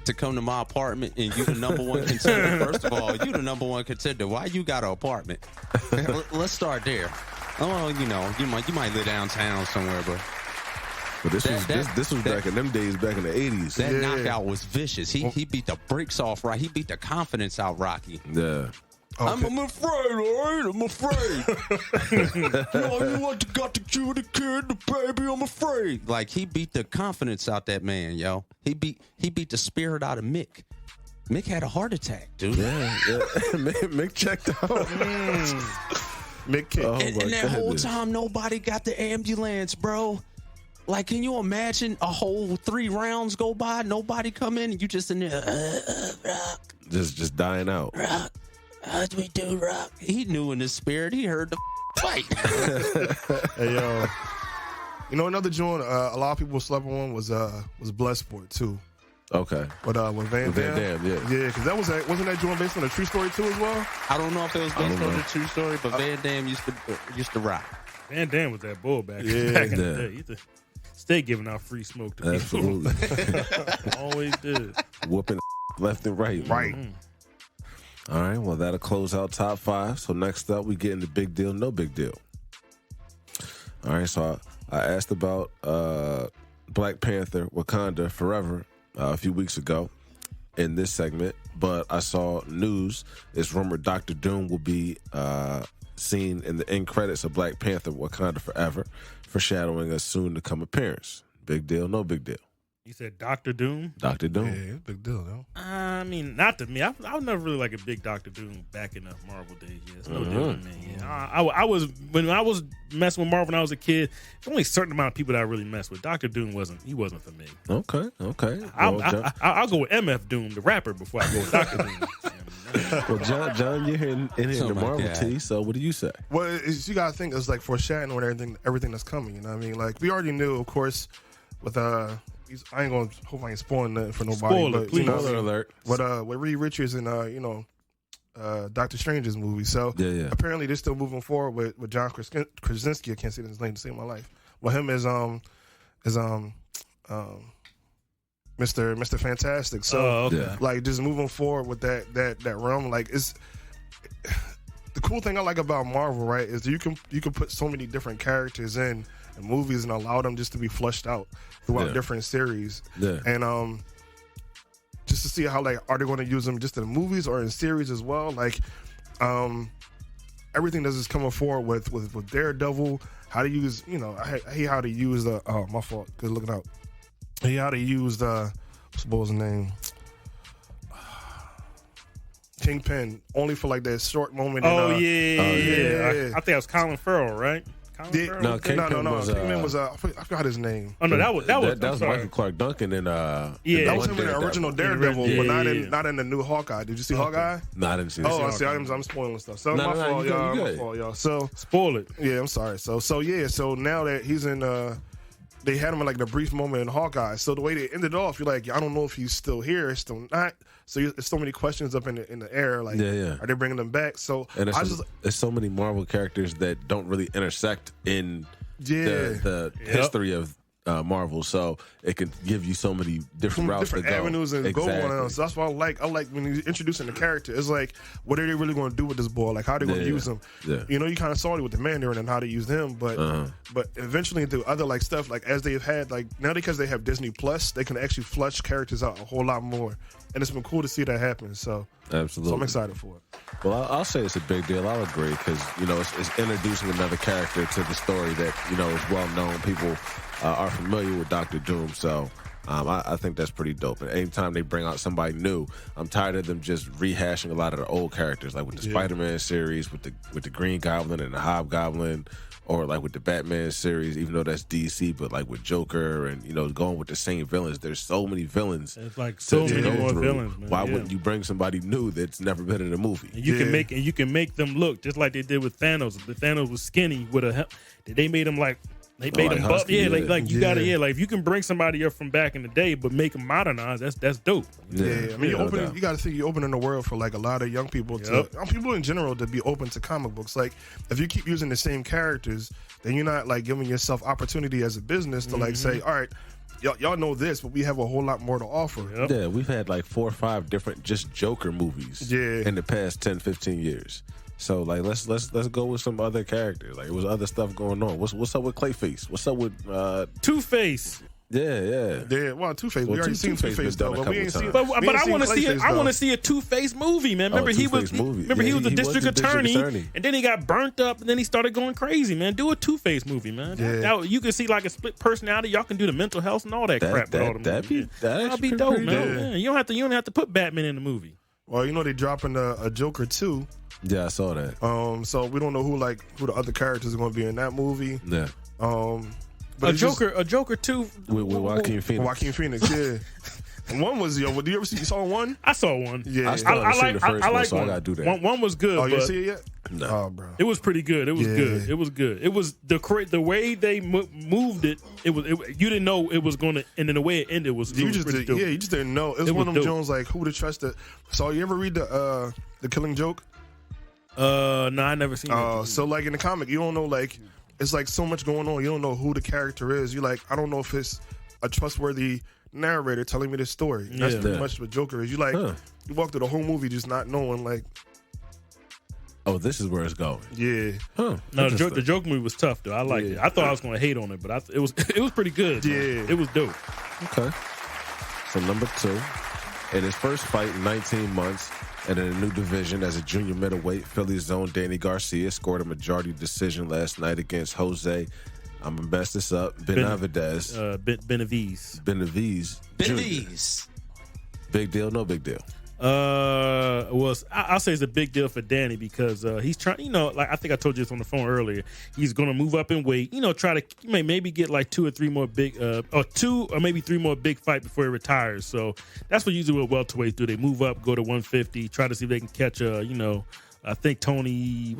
to come to my apartment and you the number one contender, first of all, you the number one contender. Why you got an apartment? Let's start there. Oh, you might live downtown somewhere, but But this was back in them days, back in the 80s. that knockout was vicious. He beat the brakes off, right? He beat the confidence out Rocky. Yeah. I'm afraid, all right? I'm afraid. you got to kill the kid, the baby, I'm afraid. Like, he beat the confidence out that man, yo. He beat the spirit out of Mick. Mick had a heart attack, dude. Yeah. Mick checked out. Mick King. Oh, And my that whole goodness. time, nobody got the ambulance, bro. Like, can you imagine a whole 3 rounds go by, nobody come in, and you just in there, Rock, Just dying out. Rock, how'd we do, Rock? He knew in his spirit, he heard the fight. Hey yo, another joint a lot of people slept on was Bloodsport too. Okay. But with Van Van Damme, Damme, yeah. because wasn't that joint based on a true story too as well? I don't know if it was based don't on know. a true story, but Van Damme used to rock. Van Damme was that bull back in the Yeah. day. He used to stay giving out free smoke to people. Absolutely. Always did. Whooping left and right. Right. All right. Well, that'll close out top 5. So next up, we get into big deal, no big deal. All right. So I asked about Black Panther, Wakanda Forever a few weeks ago in this segment, but I saw news. It's rumored Dr. Doom will be seen in the end credits of Black Panther, Wakanda Forever, foreshadowing a soon-to-come appearance. Big deal, no big deal. You said Dr. Doom? Dr. Doom. Yeah, big deal though. I mean, not to me. I was never really like a big Dr. Doom back in the Marvel days. Yeah, it's no different, man. Yeah, I was when I was messing with Marvel when I was a kid. There's only a certain amount of people that I really messed with. Dr. Doom wasn't for me. Okay. I'll go with MF Doom, the rapper, before I go with Dr. Doom. Well, John, you're here in Oh the my Marvel God. tea, so what do you say? Well, you gotta think it's like foreshadowing with everything that's coming. You know what I mean? Like we already knew, of course, with I ain't gonna hope I ain't spoiling nothing for nobody. Spoiler, but, please. Spoiler alert. With Reed Richards and Doctor Strange's movie. So Yeah. apparently they're still moving forward with John Krasinski. I can't say his name to save my life. Well, him is Mr. Fantastic. So Okay. Yeah. like just moving forward with that realm, like it's the cool thing I like about Marvel, right, is you can put so many different characters in movies and allow them just to be flushed out throughout different series. Yeah. And just to see how like are they going to use them just in the movies or in series as well? Like everything that's just coming forward with Daredevil, how to use, I hate how to use the my fault, good looking out. How to use the what's the boy's name? Kingpin only for like that short moment. Oh, in, yeah. I think it was Colin Farrell, right? No, Kingpin was Kingpin was I forgot his name. Oh no, that was Michael Clark Duncan and that was him in the original Daredevil, but not in the new Hawkeye. Did you see Hawkeye? No, I didn't see that. Oh, I see. I'm spoiling stuff. So No, my no, fault, you y'all. good. My fault, y'all. So spoil it. yeah, I'm sorry. So now that he's in, they had him in like the brief moment in Hawkeye. So the way they ended off, you're like, I don't know if he's still here, still not. So there's so many questions up in the air. Like, are they bringing them back? So and there's so many Marvel characters that don't really intersect in the history of Marvel, so it can give you so many different routes, different avenues, and go on. So that's why I like when you're introducing the character. It's like, what are they really going to do with this boy? Like, how are they going to use him? Yeah. You know, you kind of saw it with the Mandarin and how they used him, but eventually into other like stuff, like as they've had like now because they have Disney Plus, they can actually flush characters out a whole lot more, and it's been cool to see that happen. So absolutely, so I'm excited for it. Well, I'll say it's a big deal. I'll agree because it's introducing another character to the story that is well known. People are familiar with Doctor Doom, so I think that's pretty dope. And anytime they bring out somebody new, I'm tired of them just rehashing a lot of the old characters, like with the Spider-Man series, with the Green Goblin and the Hobgoblin, or like with the Batman series, even though that's DC, but like with Joker and going with the same villains. There's so many villains. It's like so many more villains, man. Why wouldn't you bring somebody new that's never been in a movie? And you can make them look just like they did with Thanos. The Thanos was skinny with they made him like. They made him buff. Yeah, like you gotta like if you can bring somebody up from back in the day, but make them modernized, that's dope. Yeah, I mean, you gotta think you're opening the world for like a lot of young people people in general to be open to comic books. Like if you keep using the same characters, then you're not like giving yourself opportunity as a business to like say, all right, y'all know this, but we have a whole lot more to offer. Yeah, we've had like 4 or 5 different just Joker movies in the past 10, 15 years. So like let's go with some other characters. Like it was other stuff going on. What's up with Clayface? What's up with Two-Face? Yeah. Well, Two-Face. We already seen Two-Face though, but we ain't seen. But I want to see it. I want to see a Two-Face movie, man. Remember he was the district attorney, and then he got burnt up, and then he started going crazy, man. Do a Two-Face movie, man. You can see like a split personality. Y'all can do the mental health and all that crap. That'd be dope, man. Yeah. You don't have to put Batman in the movie. Well, they dropping a Joker 2. Yeah, I saw that. So we don't know who the other characters are going to be in that movie. Yeah. But a Joker 2 with Joaquin Phoenix. Joaquin Phoenix, yeah. And one was did you ever see? You saw one? I saw one. Yeah, I like the first one, so I gotta do that. One was good. Oh, you see it yet? No. Oh, bro. It was pretty good. It was good. It was good. It was the way they moved it. You didn't know it was going to, and then the way it ended was. You just didn't know. It was one of them Jones like who to trust it. So you ever read the Killing Joke? No, I never seen it. So like in the comic, you don't know like it's like so much going on. You don't know who the character is. You're like, I don't know if it's a trustworthy narrator telling me this story. And that's pretty much what Joker is. You like you walk through the whole movie just not knowing like. Oh, this is where it's going. Yeah. Huh. No, the Joker movie was tough though. I liked it. I thought I was going to hate on it, but it was pretty good. Yeah, it was dope. Okay. So number 2, in his first fight in 19 months. And in a new division as a junior middleweight, Philly's own Danny Garcia scored a majority decision last night against Jose. I'm going to mess this up. Benavidez. Benavidez. Big deal, no big deal? Well, I'll say it's a big deal for Danny because he's trying, like I think I told you this on the phone earlier. He's going to move up in weight, try to maybe get like 2 or 3 more big, or 2 or maybe 3 more big fight before he retires. So that's what usually what welterweights do. They move up, go to 150, try to see if they can catch I think Tony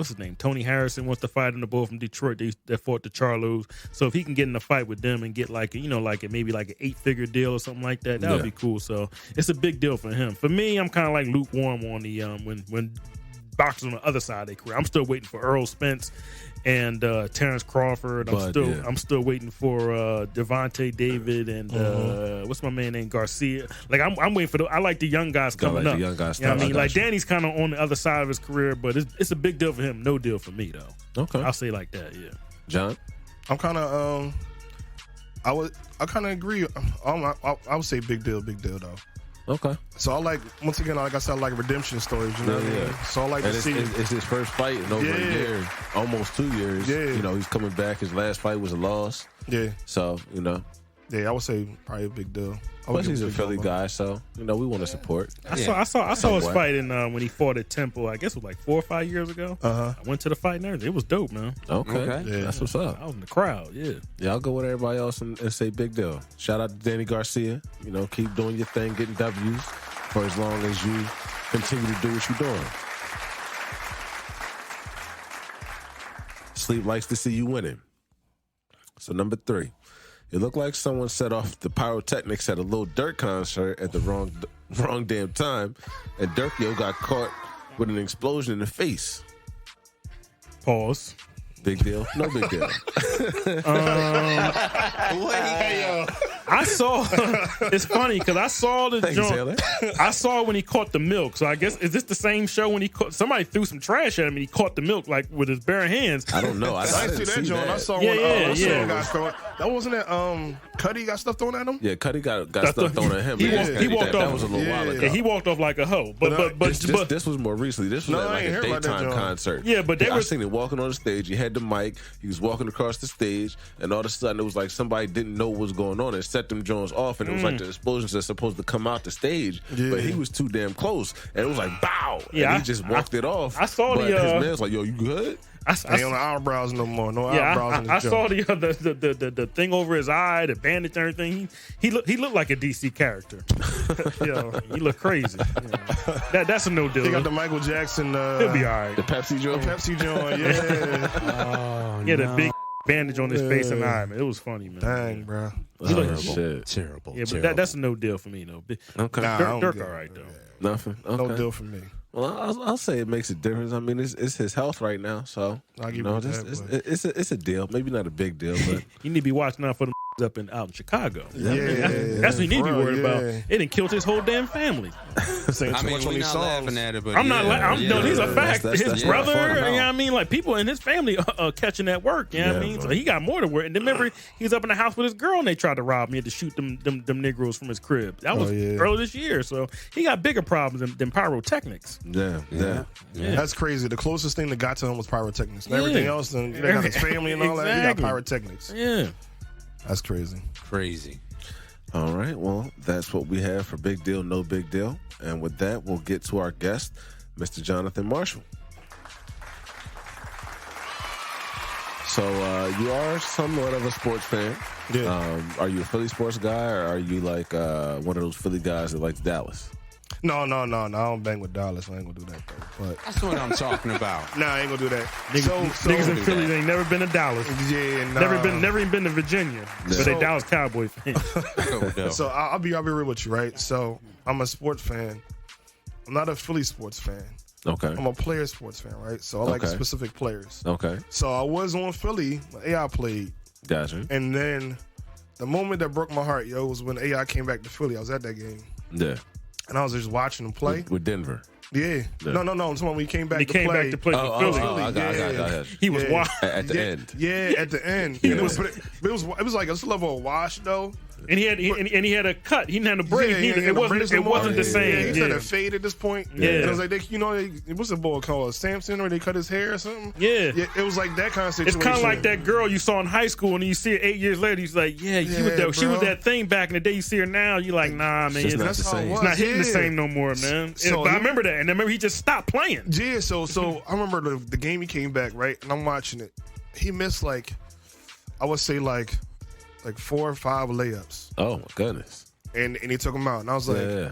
Harrison wants to fight in the bull from Detroit. They fought the Charlos. So if he can get in a fight with them and get maybe an 8-figure deal or something like that, that would be cool. So it's a big deal for him. For me, I'm kind of like lukewarm on the when boxers on the other side of their career. I'm still waiting for Errol Spence and Terrence Crawford. I'm still waiting for Devontae David and what's my man named Garcia. Like I'm waiting for I like the young guys coming up. The young guys. I mean, like Danny's kind of on the other side of his career, but it's a big deal for him. No deal for me though. Okay, I'll say it like that. Yeah, John. I'm kind of I kind of agree. I would say big deal though. Okay. So I like, once again, like I said, I like redemption stories. You know what I mean? So I like to see. It's his first fight in over a year, almost 2 years. Yeah. He's coming back. His last fight was a loss. Yeah. So, Yeah, I would say probably a big deal. Plus, he's a Philly guy, so we want to support. I saw his fight in when he fought at Temple. I guess it was like 4 or 5 years ago. I went to the fight and everything. It was dope, man. Okay. Yeah. That's what's up. I was in the crowd. Yeah. Yeah, I'll go with everybody else and say big deal. Shout out to Danny Garcia. Keep doing your thing, getting W's for as long as you continue to do what you're doing. S.L.E.E.P likes to see you winning. So number 3. It looked like someone set off the pyrotechnics at a Lil Durk concert at the wrong damn time, and Durkio got caught with an explosion in the face. Pause. Big deal? No big deal. I saw. It's funny because I saw the Thanks, Taylor. I saw when he caught the milk. So I guess is this the same show when somebody threw some trash at him and he caught the milk like with his bare hands? I don't know. I didn't didn't see that, John. I saw Yeah, one. Got thrown. That wasn't it. Cuddy got stuff thrown at him. Yeah, Cuddy got stuff thrown at him. He walked off. That was a little while ago. Yeah, he walked off like a hoe. But this was more recently. This was at like a daytime concert. Yeah, but I seen him walking on the stage. He had the mic. He was walking across the stage, and all of a sudden it was like somebody didn't know what was going on and set them Jones off, and it was like the explosions that's supposed to come out the stage, but he was too damn close, and it was like bow. Yeah, and he just walked it off. I saw but the his man's like, "Yo, you good?" Ain't on the eyebrows no more. No eyebrows in his I saw the thing over his eye, the bandage and everything. He looked like a DC character. He looked crazy. That's a no deal. He got the Michael Jackson. He'll be all right. The Pepsi joint. Yeah. The big bandage on his face and eye, man. It was funny, man. Dang, bro. Terrible. Yeah, but that's a no deal for me, though. Okay. Dirk all right, though. Nothing. Okay. No deal for me. Well, I'll say it makes a difference. I mean, it's his health right now, so I'll give you that, it's a deal. Maybe not a big deal, but You need to be watching out for them out in Chicago. Yeah, that's what you need to be worried about. yeah. It didn't kill his whole damn family. Saying I too mean, much on we're these not songs. laughing at it, but I'm not. No, these are facts. That's His not brother, fun you know at all. what I mean? Like people in his family catching that work. You know what I mean? So he got more to work. And then remember, he was up in the house with his girl, and they tried to rob me. Had to shoot them Negroes from his crib. That was early this year. So he got bigger problems than pyrotechnics. yeah. That's crazy. The closest thing that got to him was pyrotechnics. And everything else, then they got his family and all that. He got Exactly. pyrotechnics. Yeah. That's crazy. Crazy. All right. Well, that's what we have for Big Deal, No Big Deal. And with that, we'll get to our guest, Mr. Jonathan Marshall. So you are somewhat of a sports fan. Yeah. Are you a Philly sports guy, or are you like one of those Philly guys that likes Dallas? No. I don't bang with Dallas. I ain't gonna do that though. But That's what I'm talking about. nah, I ain't gonna do that. Niggas in Philly, they ain't never been to Dallas. Yeah, nah. Never even been to Virginia. But they Dallas Cowboy fans. So I'll be real with you, right? So I'm a sports fan. I'm not a Philly sports fan. Okay. I'm a player sports fan, right? So I like Okay. specific players. Okay. So I was on Philly when AI played, Gotcha. and then the moment that broke my heart, was when AI came back to Philly. I was at that game, Yeah. and I was just watching him play. With Denver. Yeah. No. I'm talking about when he came back He to came play. back to play for Philly. I got. He was wild. At the end. Yeah, at the end. It was like a level of wash though. And he had a cut. He didn't have a braid. It wasn't the same. He had a fade at this point. Yeah. And it was like what's the boy called? Samson, where they cut his hair or something? Yeah. It was like that kind of situation. It's kind of like that girl you saw in high school, and you see her 8 years later. He's like, she was that thing back in the day. You see her now, you're like, nah, man, It's not That's the how it same. was. it's not hitting the Yeah. same no more, man. So But I remember that, and I remember he just stopped playing. Yeah, so I remember the game he came back, right? And I'm watching it. He missed I would say like 4 or 5 layups. Oh my goodness. And he took them out. And I was like, Yeah.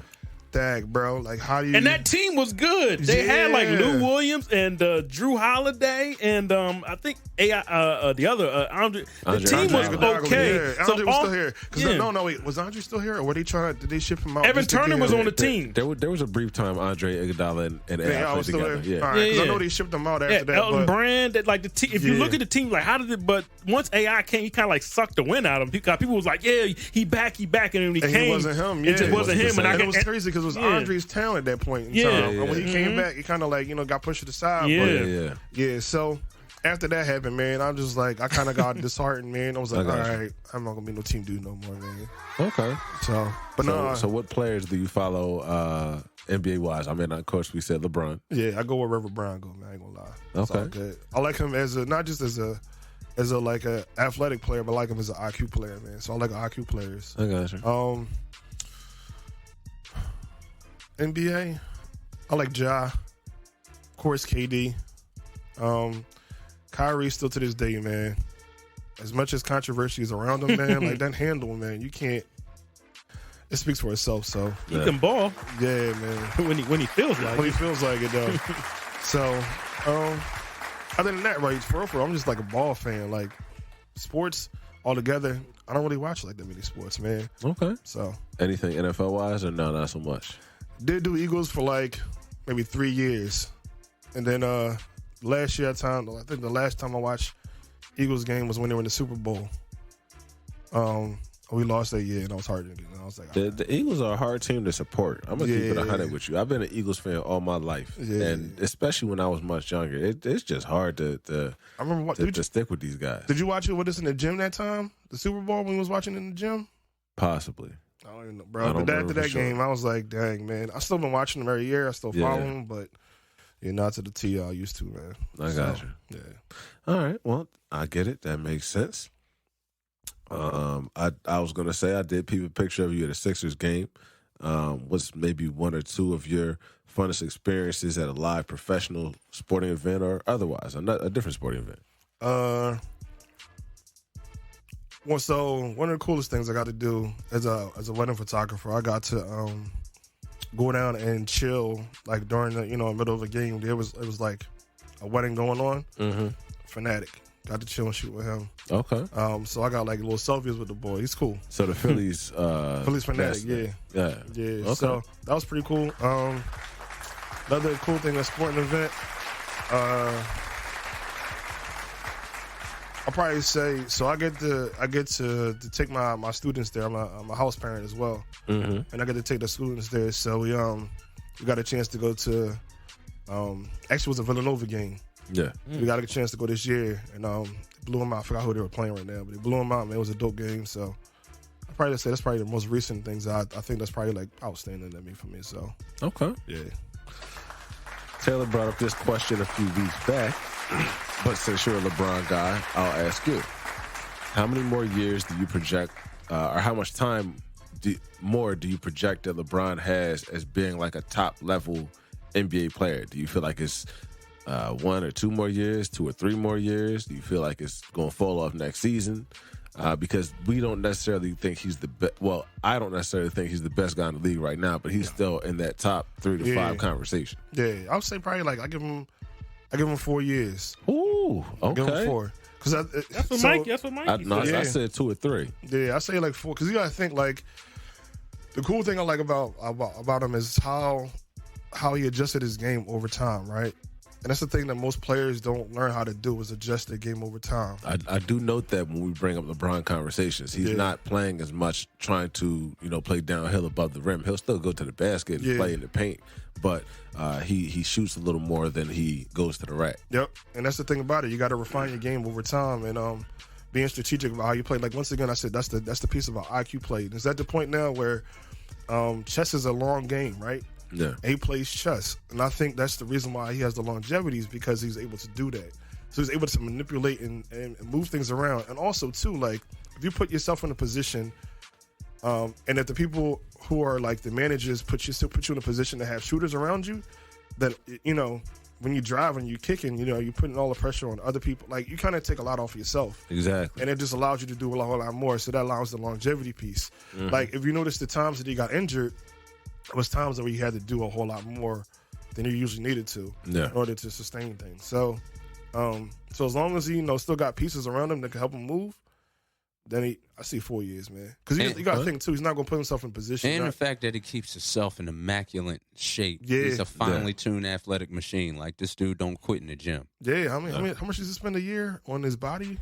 dag, bro. Like, how do you... And that team was good. They had like Yeah. Lou Williams and Drew Holiday and I think the other Andre. The Andre team was Iguodala. okay. Yeah, So Andre was all- still here. No, wait. Was Andre still here? Or were they did they ship him out? Evan just to Turner get was him? on the team. There was a brief time Andre Iguodala and AI Yeah, I played was still together. there. Yeah. All right, because Yeah, I know yeah. they shipped him out after Yeah, that. Elton but Brand. Like the team. If you Yeah. look at the team, like how did it? But once AI came, he kind of like sucked the wind out of him. People was like, yeah, he back, and then when he and came, he wasn't him. It just Yeah. wasn't him. And it was crazy because it was Yeah. Andre's talent at that point in Yeah. time. Yeah, And when he yeah. came back, he kind of got pushed to the side. Yeah. But Yeah. yeah, so after that happened, man, I'm just like, I kind of got disheartened, man. I was like, I all got you. right, I'm not going to be no team dude no more, man. Okay. So what players do you follow NBA wise? I mean, of course, we said LeBron. yeah, I go wherever Brown go, man. I ain't going to lie. It's Okay. all good. I like him as not just as a as a athletic player, but I like him as an IQ player, man. So I like IQ players. I got you. NBA, I like Ja. Of course, KD. Kyrie still to this day, man. As much as controversy is around him, man, like that handle, man, you can't. It speaks for itself. So He can ball yeah, man. when he feels like When he it. feels like it, though. So, other than that, right, for real, I'm just like a ball fan. Like sports altogether, I don't really watch like that many sports, man. Okay. So Anything NFL wise or no, not so much? did do Eagles for like maybe 3 years, and then last year I think the last time I watched Eagles game was when they were in the Super Bowl. We lost that year, and I was heartbroken. I was like, The Eagles are a hard team to support. I'm gonna keep it Yeah. 100 with you. I've been an Eagles fan all my life, Yeah. and especially when I was much younger, it's just hard to I remember to stick with these guys. Did you watch it with us in the gym that time? The Super Bowl when we was watching in the gym? Possibly. I don't even know, I bro. don't But after remember for that sure. game, I was like, dang, man. I still been watching them every year. I still Yeah. follow them, but not to the T I used to, man. I got you. Yeah. All right. Well, I get it. That makes sense. I was gonna say I did peep a picture of you at a Sixers game. What's maybe one or two of your funnest experiences at a live professional sporting event or otherwise, a different sporting event? Well, so one of the coolest things I got to do as a wedding photographer, I got to go down and chill like during the middle of a game. It was like a wedding going on. Mm-hmm. Fanatic. Got to chill and shoot with him. Okay. So I got like little selfies with the boy. He's cool. So the Phillies, Phillies fanatic. best. Yeah. Yeah. Yeah, so that was pretty cool. Another cool thing, a sporting event. I'll probably say so. I get to take my students there. I'm a house parent as well, Mm-hmm. and I get to take the students there. So we got a chance to go to actually it was a Villanova game. Yeah. We got a chance to go this year, and blew them out. I forgot who they were playing right now, but they blew them out. Man, it was a dope game. So I probably say that's probably the most recent things. I think that's probably like outstanding to me for me. So Okay. yeah. Taylor brought up this question a few weeks back, but since you're a LeBron guy, I'll ask you: how many more years do you project, or how much time more do you project that LeBron has as being like a top level NBA player? Do you feel like it's 1 or 2 more years, 2 or 3 more years? Do you feel like it's going to fall off next season? Because we don't necessarily think he's the best. Well, I don't necessarily think he's the best guy in the league right now, but he's still in that top 3 to 5 conversation. Yeah, I would say probably like I give him 4 years. Ooh, I give him okay. 4. That's what Mikey said. I said 2 or 3. Yeah, I say like 4 because you gotta think like the cool thing I like about him is how he adjusted his game over time, right? And that's the thing that most players don't learn how to do is adjust their game over time. I do note that when we bring up LeBron conversations, he's not playing as much trying to, play downhill above the rim. He'll still go to the basket and play in the paint, but he shoots a little more than he goes to the rack. Yep. And that's the thing about it. You got to refine your game over time and being strategic about how you play. Like once again, I said that's the piece about IQ play. It's at the point now where chess is a long game, right? Yeah. He plays chess, and I think that's the reason why he has the longevity is because he's able to do that. So he's able to manipulate and move things around. And also, too, like, if you put yourself in a position, and if the people who are, like, the managers put you in a position to have shooters around you, then, when you drive and you're kicking, you're putting all the pressure on other people. Like, you kind of take a lot off yourself. Exactly. And it just allows you to do a whole lot more. So that allows the longevity piece. Mm-hmm. Like, if you notice the times that he got injured, it was times where he had to do a whole lot more than he usually needed to in order to sustain things. So as long as he still got pieces around him that can help him move, then I see 4 years, man. Because you got to think too, he's not going to put himself in position. And the fact that he keeps himself in immaculate shape. Yeah. He's a finely tuned athletic machine. Like this dude don't quit in the gym. Yeah, how much does he spend a year on his body?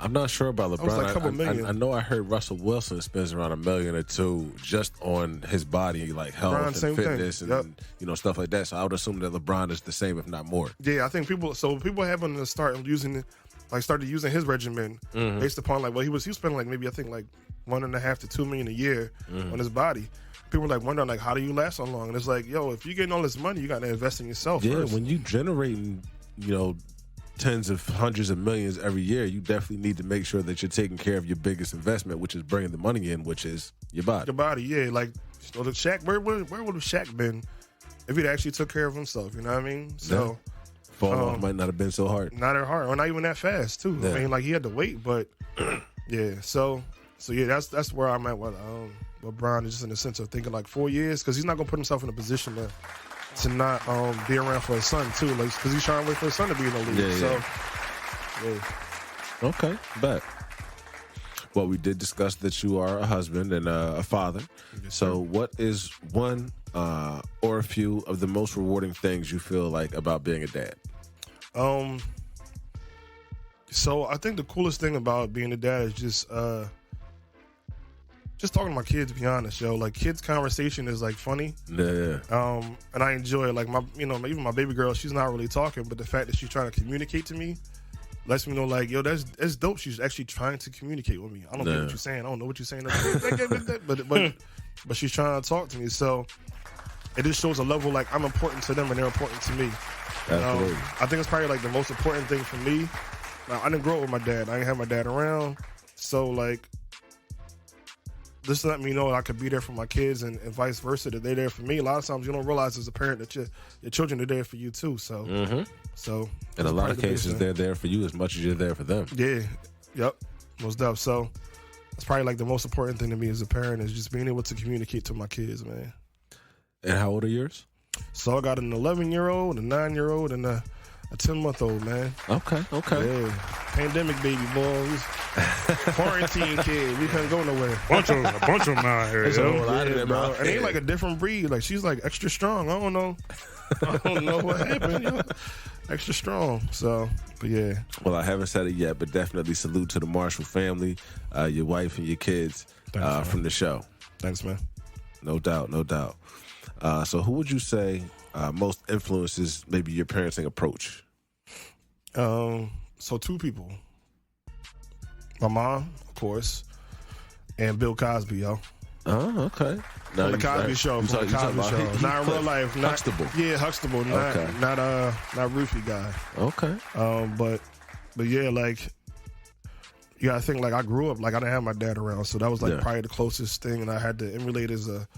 I'm not sure about LeBron. was like a couple million. I know I heard Russell Wilson spends around $1 million or $2 million just on his body, like health LeBron, and fitness thing. and stuff like that. So I would assume that LeBron is the same, if not more. Yeah, I think people having to start using his regimen based upon like he was spending like maybe I think like $1.5 to $2 million a year on his body. People are like wondering like how do you last so long? And it's like, yo, if you're getting all this money, you got to invest in yourself. Yeah, first. when you generating, tens of hundreds of millions every year, you definitely need to make sure that you're taking care of your biggest investment, which is bringing the money in, which is your body. Your body, yeah. Like, so the Shaq, where would have Shaq been if he'd actually took care of himself? You know what I mean? So fall off might not have been so hard. Not that hard, or not even that fast too. Yeah. I mean, like he had to wait, but yeah. So yeah, that's where I'm at with Bron, just in the sense of thinking like 4 years, because he's not gonna put himself in a position to not be around for his son too, like because he's trying to wait for his son to be in the league. Yeah, so yeah. Okay, bet. Well, we did discuss that you are a husband and a father. Yes, so what is one or a few of the most rewarding things you feel like about being a dad? So I think the coolest thing about being a dad is just talking to my kids, to be honest, yo. Like, kids' conversation is like funny. Yeah. And I enjoy it. Like, even my baby girl, she's not really talking, but the fact that she's trying to communicate to me lets me know, like, yo, that's dope. She's actually trying to communicate with me. I don't get what you're saying. I don't know what you're saying. But she's trying to talk to me. So it just shows a level, like, I'm important to them and they're important to me. Absolutely. I think it's probably like the most important thing for me. Now, I didn't grow up with my dad. I didn't have my dad around. So, like, this let me know that I could be there for my kids and vice versa, that they're there for me. A lot of times you don't realize as a parent that your children are there for you too. So, so in a lot of cases, they're there for you as much as you're there for them. Yeah. Yep. Most definitely. So it's probably like the most important thing to me as a parent is just being able to communicate to my kids, man. And how old are yours? So I got an 11-year-old, a 9-year-old, and a 10-month-old, man. Okay. Yeah. Pandemic baby boys. Quarantine kid. We couldn't go nowhere. A bunch of them out here. There's a Yo. whole lot of them out. And they like a different breed. Like, she's like extra strong. I don't know what happened. Yo. Extra strong. So, but yeah. Well, I haven't said it yet, but definitely salute to the Marshall family, your wife and your kids from the show. Thanks, man. No doubt. So who would you say most influences maybe your parenting approach? So two people. My mom, of course, and Bill Cosby, yo. Oh, okay. From the Cosby Show. Not in real life. Huxtable. Yeah, Huxtable. Not roofie guy. Okay. But yeah, like, you gotta think, like, I grew up, like, I didn't have my dad around, so that was like probably the closest thing, and I had to emulate as a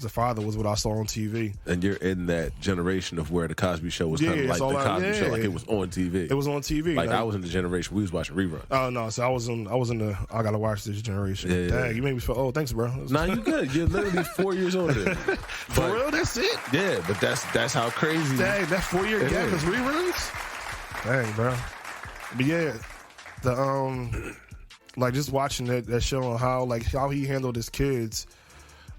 father was what I saw on TV. And you're in that generation of where the Cosby Show was kind of like the Cosby Show, like it was on TV. It was on TV. Like, I was in the generation we was watching reruns. Oh no, so I was in the I gotta watch this generation. Yeah. Dang, you made me feel. Oh, thanks, bro. Nah, you good. You're literally 4 years older than me. For real, that's it. Yeah, but that's how crazy. Dang, that 4-year gap is reruns. Dang, bro. But yeah, the like, just watching that show on how he handled his kids,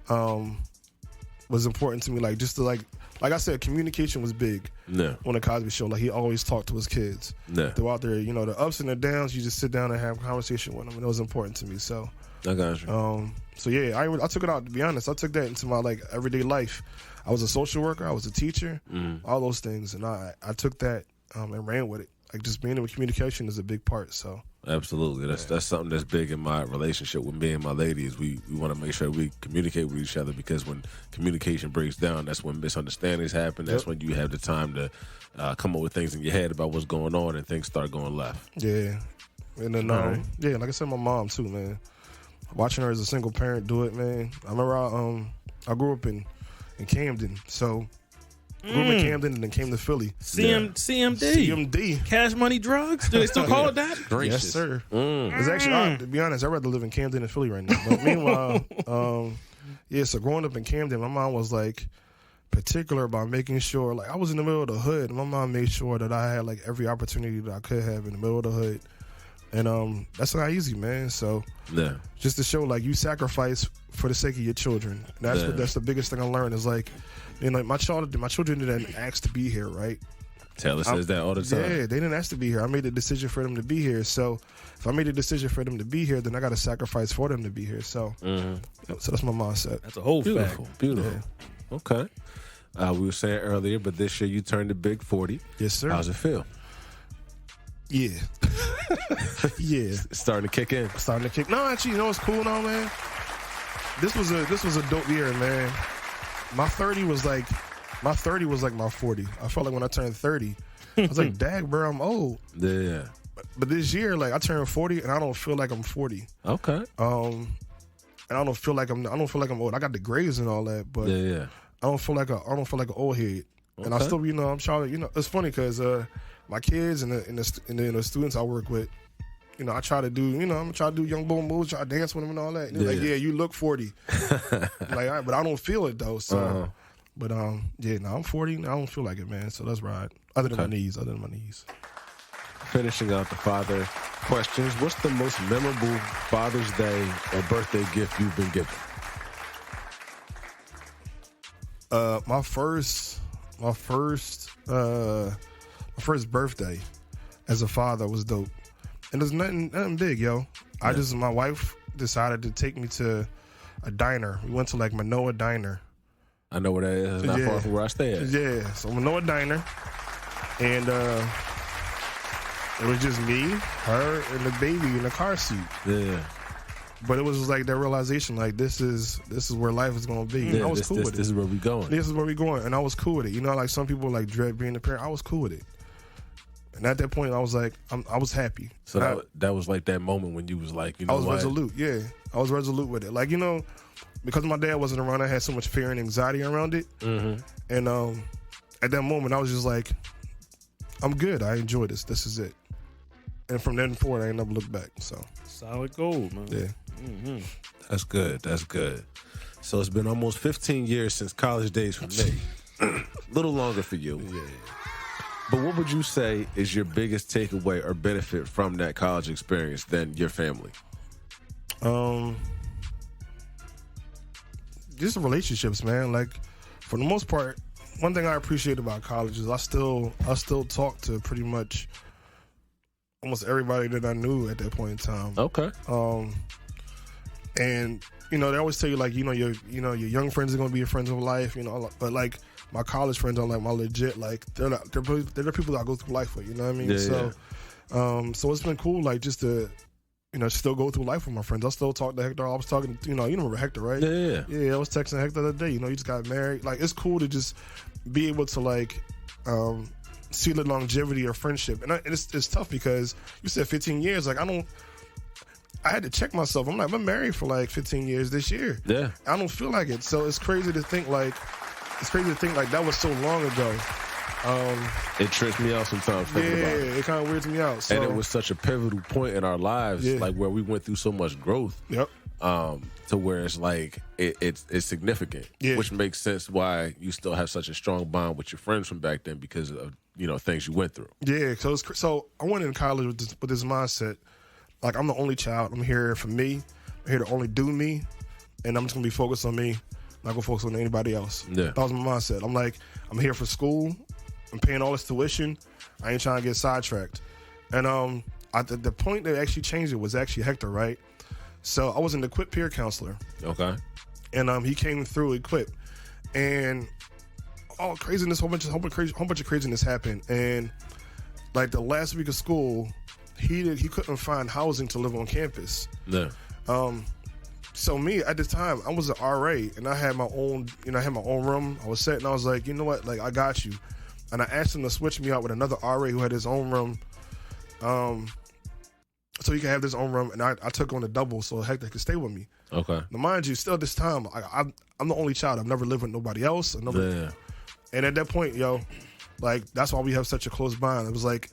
was important to me. Like, just to like I said, communication was big. No. On the Cosby Show, like, he always talked to his kids. No. Throughout their, the ups and the downs, you just sit down and have a conversation with them, and it was important to me. So I got you. So yeah, I took it out. To be honest, I took that into my like everyday life. I was a social worker, I was a teacher, all those things, and I took that and ran with it. Like, just being in communication is a big part. So. Absolutely. That's something that's big in my relationship with me and my ladies. We want to make sure we communicate with each other, because when communication breaks down, that's when misunderstandings happen. That's when you have the time to come up with things in your head about what's going on, and things start going left. Yeah. And then, yeah, like I said, my mom too, man. Watching her as a single parent do it, man. I remember I grew up in Camden, so grew up in Camden and then came to Philly. CMD. Cash Money Drugs? Do they still call it that? Yes, sir. It's actually, to be honest, I'd rather live in Camden than Philly right now. But meanwhile, so growing up in Camden, my mom was like particular about making sure, like, I was in the middle of the hood, and my mom made sure that I had like every opportunity that I could have in the middle of the hood. And that's not easy, man. So just to show, like, you sacrifice for the sake of your children. That's the biggest thing I learned is, like, my children didn't ask to be here, right? Taylor says that all the time. Yeah, they didn't ask to be here. I made a decision for them to be here. So if I made a decision for them to be here, then I got to sacrifice for them to be here. So, so that's my mindset. That's a whole beautiful, fact. Beautiful. Yeah. Okay. We were saying earlier, but this year you turned the big 40. Yes, sir. How's it feel? Yeah. Yeah. It's starting to kick in. No, actually, what's cool now, man? This was a dope year, man. My 30 was like my 40. I felt like when I turned 30, I was like, "Dag, bro, I'm old." Yeah. But this year, like I turned 40, and I don't feel like I'm 40. Okay. And I don't feel like I'm old. I got the grays and all that, but Yeah. I don't feel like an old head. And I Okay. still, I'm trying to, it's funny because my kids and the students I work with, I try to do, I'm trying to do young boy moves, try to dance with them and all that. And they're like, yeah, you look 40. Like, all right, but I don't feel it though. So, but I'm 40. I don't feel like it, man. So let's ride. Other than my knees. Finishing out the father questions, what's the most memorable Father's Day or birthday gift you've been given? My first birthday as a father was dope, and there's nothing big, yo. My wife decided to take me to a diner. We went to like Manoa Diner. I know where that is. It's not far from where I stay at. Yeah, so Manoa Diner, and it was just me, her, and the baby in the car seat. Yeah. But it was just like that realization, like this is where life is gonna be. And I was cool with it. This is where we going. This is where we going, and I was cool with it. Like some people like dread being a parent. I was cool with it, and at that point, I was like, I was happy. So that was like that moment when you was like, I was resolute. Yeah, I was resolute with it. Like because my dad wasn't around, I had so much fear and anxiety around it. Mm-hmm. And at that moment, I was just like, I'm good. I enjoy this. This is it. And from then forward, I ain't never looked back. So solid gold, man. Yeah. Mm-hmm. That's good. That's good. So it's been almost 15 years since college days for me. A little longer for you. Yeah. But what would you say is your biggest takeaway or benefit from that college experience than your family? Just relationships, man. Like for the most part, one thing I appreciate about college is I still talk to pretty much almost everybody that I knew at that point in time. Okay. And they always tell you like your young friends are gonna be your friends of life, but like my college friends are like my legit, like they're the people that I go through life with, you know what I mean? Yeah, So it's been cool, like just to still go through life with my friends. I still talk to Hector. I was talking, you remember Hector, right? Yeah. I was texting Hector the other day. He just got married. Like it's cool to just be able to like see the longevity of friendship, and it's tough because you said 15 years. Like I had to check myself. I'm like, I'm married for like 15 years this year. Yeah. I don't feel like it. So it's crazy to think like that was so long ago. It trips me out sometimes thinking about it. It kind of weirds me out. So. And it was such a pivotal point in our lives, like where we went through so much growth. Yep. To where it's like it's significant, which makes sense why you still have such a strong bond with your friends from back then because of things you went through. Yeah. So I went into college with this mindset. Like, I'm the only child. I'm here for me. I'm here to only do me. And I'm just going to be focused on me. I'm not going to focus on anybody else. Yeah. That was my mindset. I'm like, I'm here for school. I'm paying all this tuition. I ain't trying to get sidetracked. And the point that actually changed it was actually Hector, right? So I was an equipped peer counselor. Okay. And he came through equipped. And all craziness, whole bunch of craziness happened. And like the last week of school, he couldn't find housing to live on campus. Yeah. So me at the time, I was an RA and I had my own, room. I was set and I was like, you know what, like I got you. And I asked him to switch me out with another RA who had his own room. So he could have his own room, and I took on a double so Hector could stay with me. Okay. Now, mind you, still this time, I'm the only child. I've never lived with nobody else. And at that point, like that's why we have such a close bond. It was like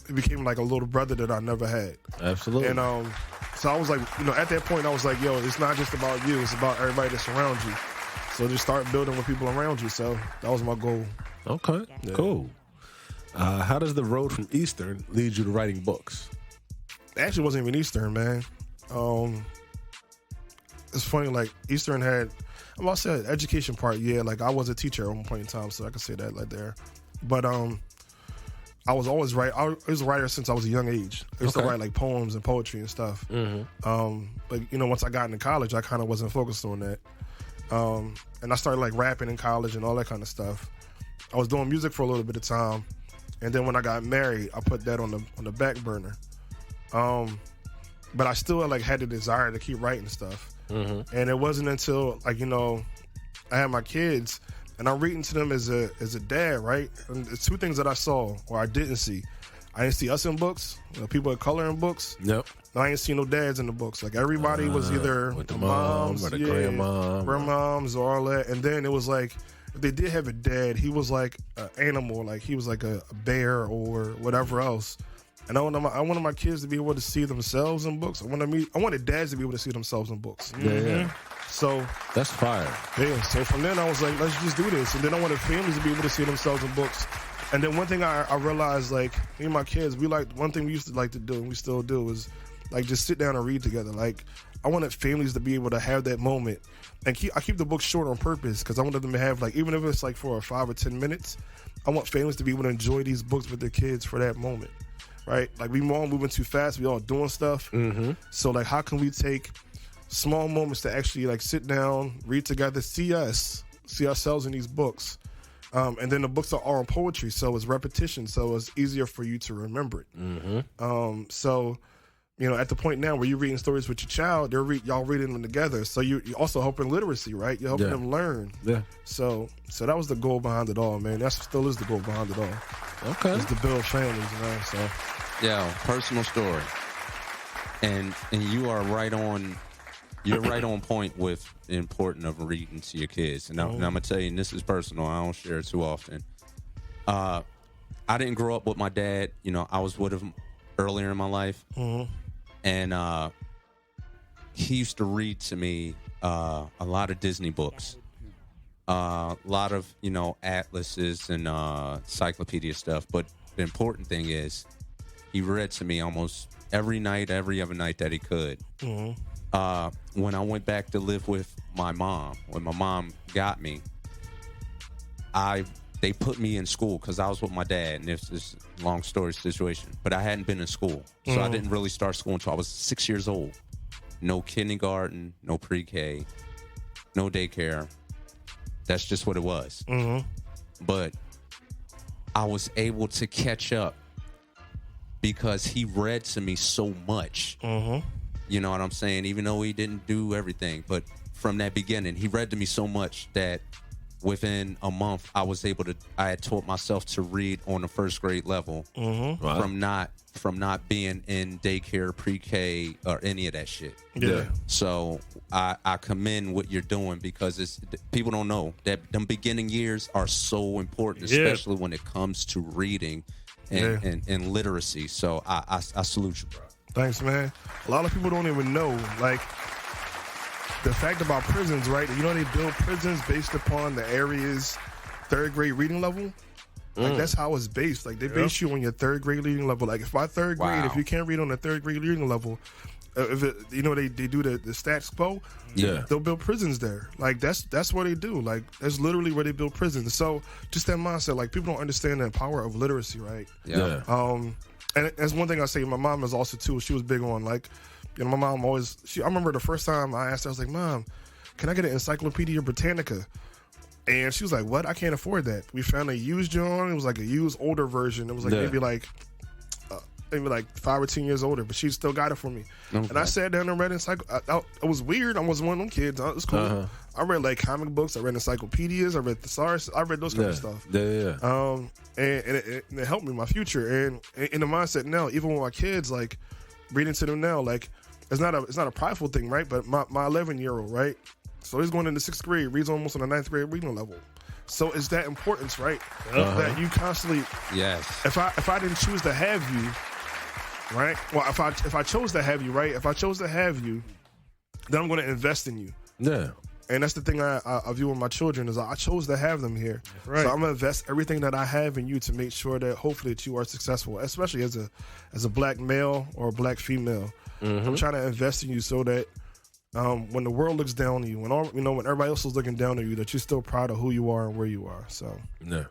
it became like a little brother that I never had. Absolutely. And so I was like, at that point, I was like, yo, it's not just about you. It's about everybody that's around you. So just start building with people around you. So that was my goal. Okay. Yeah. Cool. How does the road from Eastern lead you to writing books? It actually wasn't even Eastern, man. It's funny, like Eastern had, I said education part, like I was a teacher at one point in time, so I can say that like there. But I was always I was a writer since I was a young age. I used to write like poems and poetry and stuff. Mm-hmm. But once I got into college, I kind of wasn't focused on that. And I started like rapping in college and all that kind of stuff. I was doing music for a little bit of time, and then when I got married, I put that on the back burner. But I still like had the desire to keep writing stuff. Mm-hmm. And it wasn't until like I had my kids and I'm reading to them as a dad, right? And there's two things that I saw or I didn't see. I didn't see us in books, people of color in books. Yep. No, I didn't see no dads in the books. Like everybody was either with the moms or the grandmoms or all that. And then it was like, if they did have a dad, he was like an animal, like he was like a bear or whatever else. And I wanted my kids to be able to see themselves in books. I wanted dads to be able to see themselves in books. Yeah. So that's fire. Yeah. So from then I was like, let's just do this. And then I wanted families to be able to see themselves in books. And then one thing I realized, like, me and my kids, one thing we used to like to do, and we still do, is like just sit down and read together. Like, I wanted families to be able to have that moment. And I keep the book short on purpose because I wanted them to have, like, even if it's like for 5 or 10 minutes, I want families to be able to enjoy these books with their kids for that moment, right? Like, we all moving too fast, we all doing stuff. Mm-hmm. So, like, how can we take small moments to actually, like, sit down, read together, see ourselves in these books. And then the books are all in poetry, so it's repetition, so it's easier for you to remember it. Mm-hmm. So, you know, at the point now where you're reading stories with your child, y'all reading them together. So you're also helping literacy, right? You're helping them learn. Yeah. So that was the goal behind it all, man. That still is the goal behind it all. Okay. It's to build families, you know. So. Yeah, personal story, and you are right on. You're right on point with the importance of reading to your kids. And, I'm going to tell you, and this is personal, I don't share it too often. I didn't grow up with my dad. You know, I was with him earlier in my life. Mm-hmm. And he used to read to me a lot of Disney books. A lot of, you know, atlases and encyclopedia stuff. But the important thing is he read to me almost every other night that he could. Mm-hmm. When I went back to live with my mom, when my mom got me, they put me in school because I was with my dad, and it's this long story situation. But I hadn't been in school, so I didn't really start school until I was 6 years old. No kindergarten, no pre-K, no daycare. That's just what it was. Mm-hmm. But I was able to catch up because he read to me so much. Mm-hmm. You know what I'm saying? Even though he didn't do everything. But from that beginning, he read to me so much that within a month, I had taught myself to read on the first grade level. Mm-hmm. Wow. From not being in daycare, pre-K, or any of that shit. Yeah. So I commend what you're doing because people don't know that them beginning years are so important, especially when it comes to reading and literacy. So I salute you, bro. Thanks, man. A lot of people don't even know, like, the fact about prisons, right? You know, they build prisons based upon the area's third grade reading level. Like, that's how it's based. Like, they base you on your third grade reading level. Like, if by third grade, if you can't read on the third grade reading level, they do the stats quo. Yeah, they'll build prisons there. Like, that's what they do. Like, that's literally where they build prisons. So just that mindset. Like, people don't understand the power of literacy, right? Yeah. And that's one thing I say. My mom is also too. She was big on, like, you know, my mom always. I remember the first time I asked her, I was like, "Mom, can I get an Encyclopedia Britannica?" And she was like, "What? I can't afford that." We found a used John. It was like a used older version. It was like maybe like 5 or 10 years older, but she still got it for me. Okay. And I sat down and read it was weird. I was one of them kids. It was cool. Uh-huh. I read like comic books. I read encyclopedias. I read thesaurus. I read those kind of stuff. Yeah. And it helped me in my future. And in the mindset now, even with my kids, like reading to them now, like it's not a prideful thing, right? But my 11-year-old, right? So he's going into 6th grade, reads almost on the 9th grade reading level. So it's that importance, right? That you constantly. Yes. If I didn't choose to have you, right? Well, if I chose to have you, right? If I chose to have you, then I'm going to invest in you. Yeah. And that's the thing I view with my children is I chose to have them here. Right. So I'm gonna invest everything that I have in you to make sure that hopefully that you are successful, especially as a black male or a black female. Mm-hmm. I'm trying to invest in you so that when the world looks down on you, when everybody else is looking down on you, that you're still proud of who you are and where you are. So yeah.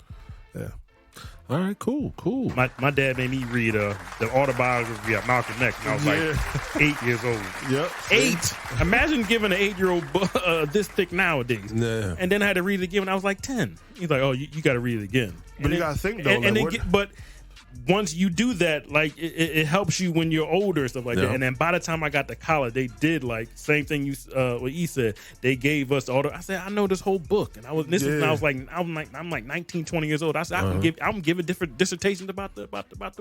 All right, cool. My dad made me read the autobiography of Malcolm X when I was like 8 years old. Yep. 8. Imagine giving an 8-year-old book this thick nowadays. Yeah. And then I had to read it again when I was like 10. He's like, "Oh, you got to read it again." But you got to think though. But once you do that, like it helps you when you're older and stuff like that. And then by the time I got to college, they did like same thing what he said. They gave us all the. I said I know this whole book, and I was when I was like I'm like 19, 20 years old. I said I'm giving different dissertations about the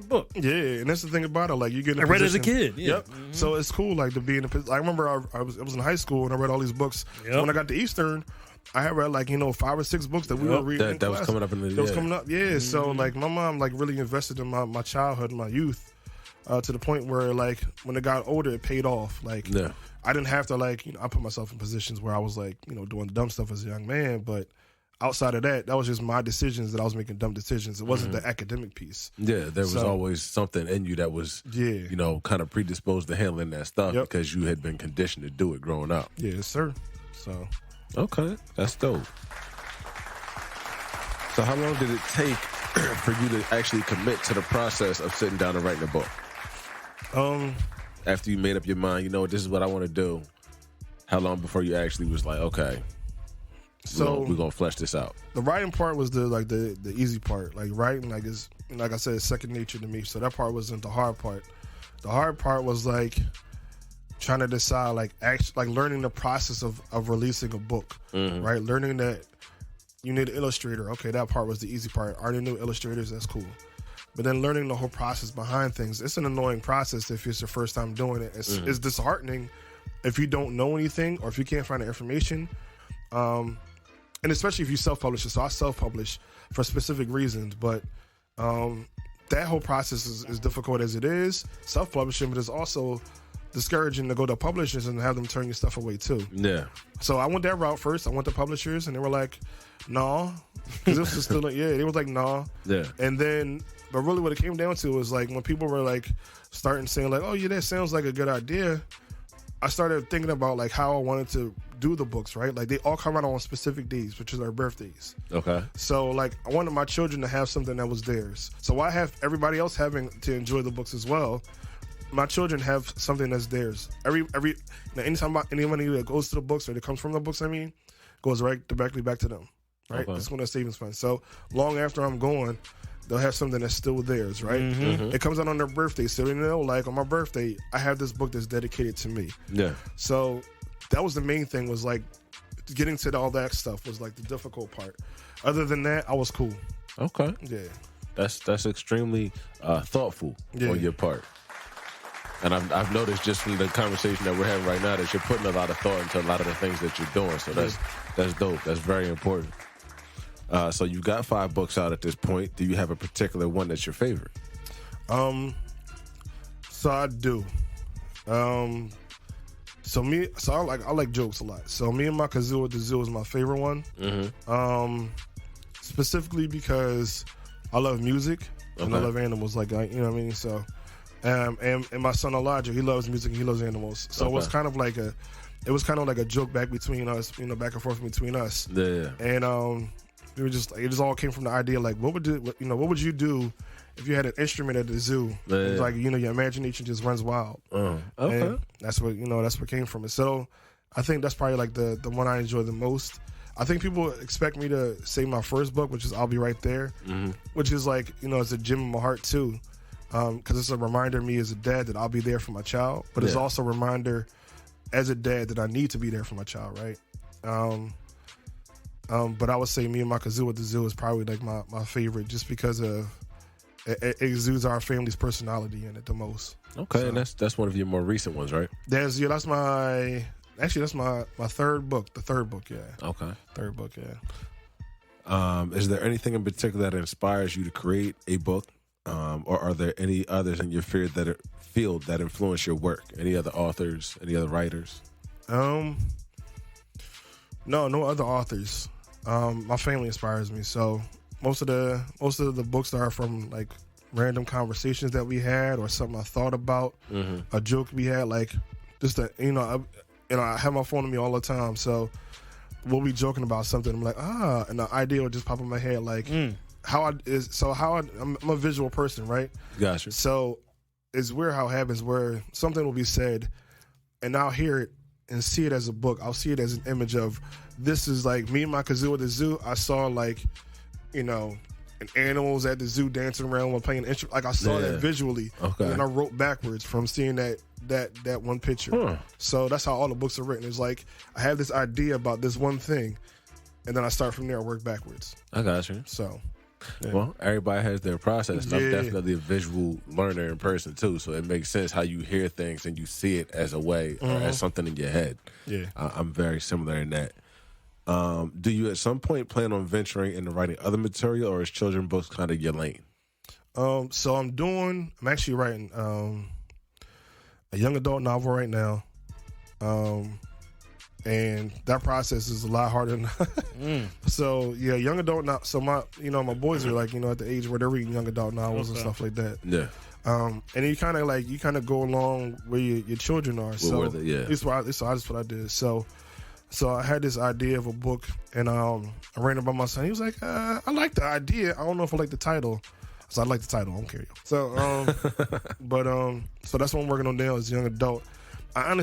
book. Yeah, and that's the thing about it. Like you get in a I read it as position, a kid. Yeah. Yep. Mm-hmm. So it's cool like to be in a. I remember I was in high school and I read all these books. Yep. So when I got to Eastern, I had read like 5 or 6 books that we were reading. That was coming up in the. That was coming up. Yeah. So like my mom like really invested in my childhood, my youth, to the point where like when it got older, it paid off. Like I didn't have to like I put myself in positions where I was like doing dumb stuff as a young man, but outside of that, that was just my decisions that I was making dumb decisions. It wasn't the academic piece. Yeah, there was always something in you that was kind of predisposed to handling that stuff because you had been conditioned to do it growing up. Yes, sir. So okay, that's dope. So how long did it take for you to actually commit to the process of sitting down and writing a book? After you made up your mind, this is what I want to do. How long before you actually was like, okay, so we're gonna flesh this out? The writing part was the easy part. Like writing, like is like I said, it's second nature to me. So that part wasn't the hard part. The hard part was like trying to decide, like learning the process of releasing a book, right? Learning that you need an illustrator. Okay, that part was the easy part. Already knew illustrators, that's cool. But then learning the whole process behind things, it's an annoying process if it's your first time doing it. It's disheartening if you don't know anything or if you can't find the information. And especially if you self-publish it. So I self-publish for specific reasons, but that whole process is difficult as it is. Self-publishing, but it's also discouraging to go to publishers and have them turn your stuff away too. Yeah. So I went that route first. I went to publishers and they were like, "No," because this was still like, they was like, "No." Yeah. And then, but really, what it came down to was like when people were like starting saying like, "Oh yeah, that sounds like a good idea," I started thinking about like how I wanted to do the books. Right, like they all come out on specific days, which is our birthdays. Okay. So like I wanted my children to have something that was theirs. So I have everybody else having to enjoy the books as well. My children have something that's theirs. Anytime anybody that goes to the books or that comes from the books, goes right directly back to them. Right, Okay. It's one of the savings funds. So long after I'm gone, they'll have something that's still theirs. Right, It comes out on their birthday, so they know like on my birthday, I have this book that's dedicated to me. Yeah. So that was the main thing. Was like getting to all that stuff was like the difficult part. Other than that, I was cool. Okay. Yeah. That's extremely thoughtful on your part. And I've noticed just from the conversation that we're having right now that you're putting a lot of thought into a lot of the things that you're doing. So that's dope. That's very important. So you've got 5 books out at this point. Do you have a particular one that's your favorite? So I do. I like jokes a lot. So Me and My Kazoo at the Zoo is my favorite one. Specifically because I love music and I love animals. Like you know what I mean. So. And my son Elijah, he loves music and he loves animals. So it was kind of like a joke back between us, back and forth between us. Yeah. And it was just it just all came from the idea like what would you do if you had an instrument at the zoo? Yeah. It's like your imagination just runs wild. Okay. And that's what came from it. So I think that's probably like the one I enjoy the most. I think people expect me to say my first book, which is I'll Be Right There, which is like it's a gem in my heart too. Because it's a reminder to me as a dad that I'll be there for my child, but it's also a reminder as a dad that I need to be there for my child, right? But I would say Me and My Kazoo at the Zoo is probably like my favorite, just because of it exudes our family's personality in it the most. Okay, so, and that's one of your more recent ones, right? That's my third book. The third book, yeah. Okay, third book, yeah. Is there anything in particular that inspires you to create a book? Or are there any others in your field that influence your work? Any other authors? Any other writers? No other authors. My family inspires me. So most of the books are from like random conversations that we had or something I thought about, a joke we had. Like just I have my phone on me all the time. So we'll be joking about something. I'm like and the idea will just pop in my head like. I'm a visual person, right? Gotcha. So it's weird how it happens where something will be said and I'll hear it and see it as a book. I'll see it as an image of this is like Me and My Kazoo at the Zoo. I saw like, and animals at the zoo dancing around while playing instrument. Like I saw that visually, Okay. and I wrote backwards from seeing that one picture. Huh. So that's how all the books are written. It's like I have this idea about this one thing, and then I start from there and work backwards. I got you. So, yeah. Well, everybody has their process. I'm Yeah. definitely a visual learner in person too, so it makes sense how you hear things and you see it as a way or as something in your head. Yeah. I'm very similar in that. Do you at some point plan on venturing into writing other material, or is children books kind of your lane? So I'm actually writing a young adult novel right now. And that process is a lot harder than So yeah, young adult so my boys are like, at the age where they're reading young adult novels and stuff like that. Yeah. And you kind of go along where your children are. So that's what I did. So I had this idea of a book, and I ran it by my son. He was like, I like the idea. I don't know if I like the title. So I like the title. I don't care. So, so that's what I'm working on now is young adult. I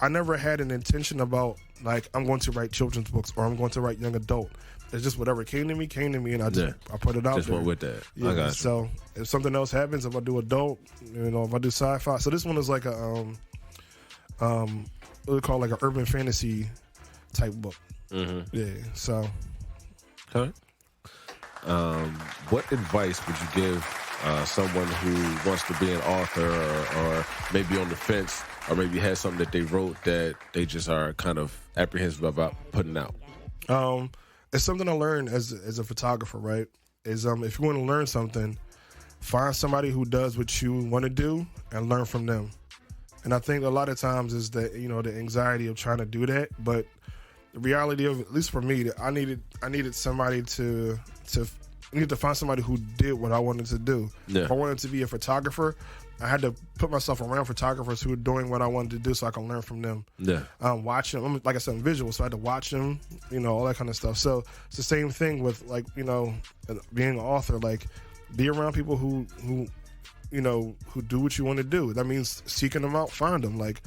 never had an intention about like I'm going to write children's books or I'm going to write young adult. It's just whatever came to me, and I put it out just there. went with that. Yeah, I got you. so if something else happens, if I do adult, if I do sci-fi. So this one is like a what we call like an urban fantasy type book. Mm-hmm. Yeah. So. Okay. What advice would you give someone who wants to be an author or maybe on the fence, or maybe has something that they wrote that they just are kind of apprehensive about putting out? It's something I learned as a photographer, right? Is if you want to learn something, find somebody who does what you want to do and learn from them. And I think a lot of times is that the anxiety of trying to do that, but the reality of, at least for me, that I needed somebody to find somebody who did what I wanted to do. Yeah. If I wanted to be a photographer, I had to put myself around photographers who were doing what I wanted to do so I can learn from them. Yeah. Watch them. Like I said, I'm visual, so I had to watch them, all that kind of stuff. So it's the same thing with being an author. Like, be around people who do what you want to do. That means seeking them out, find them. Like,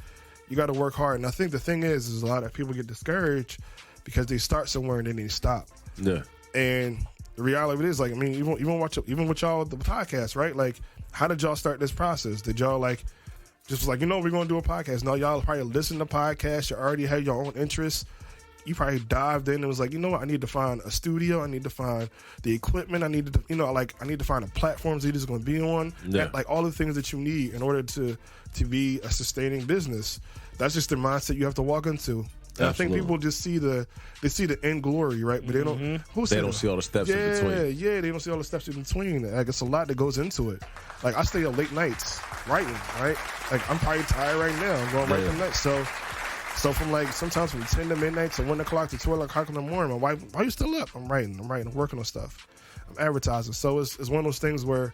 you got to work hard. And I think the thing is a lot of people get discouraged because they start somewhere and then they stop. Yeah. And the reality of it is, like, I mean, even with y'all the podcast, right? Like, how did y'all start this process? Did y'all we're going to do a podcast? No, y'all probably listen to podcasts. You already had your own interests. You probably dived in and was like, you know what? I need to find a studio. I need to find the equipment. I need to, I need to find the platforms that it's going to be on. Yeah. Like all the things that you need in order to be a sustaining business. That's just the mindset you have to walk into. And I think people just see the end glory, right? But they don't. They don't see all the steps in between. Yeah, they don't see all the steps in between. Like, it's a lot that goes into it. Like, I stay up late nights writing, right? Like, I'm probably tired right now. I'm going right from night. So from sometimes from 10 to midnight to 1 o'clock to 12 o'clock in the morning, my wife, why are you still up? I'm writing, I'm working on stuff. I'm advertising. So it's one of those things where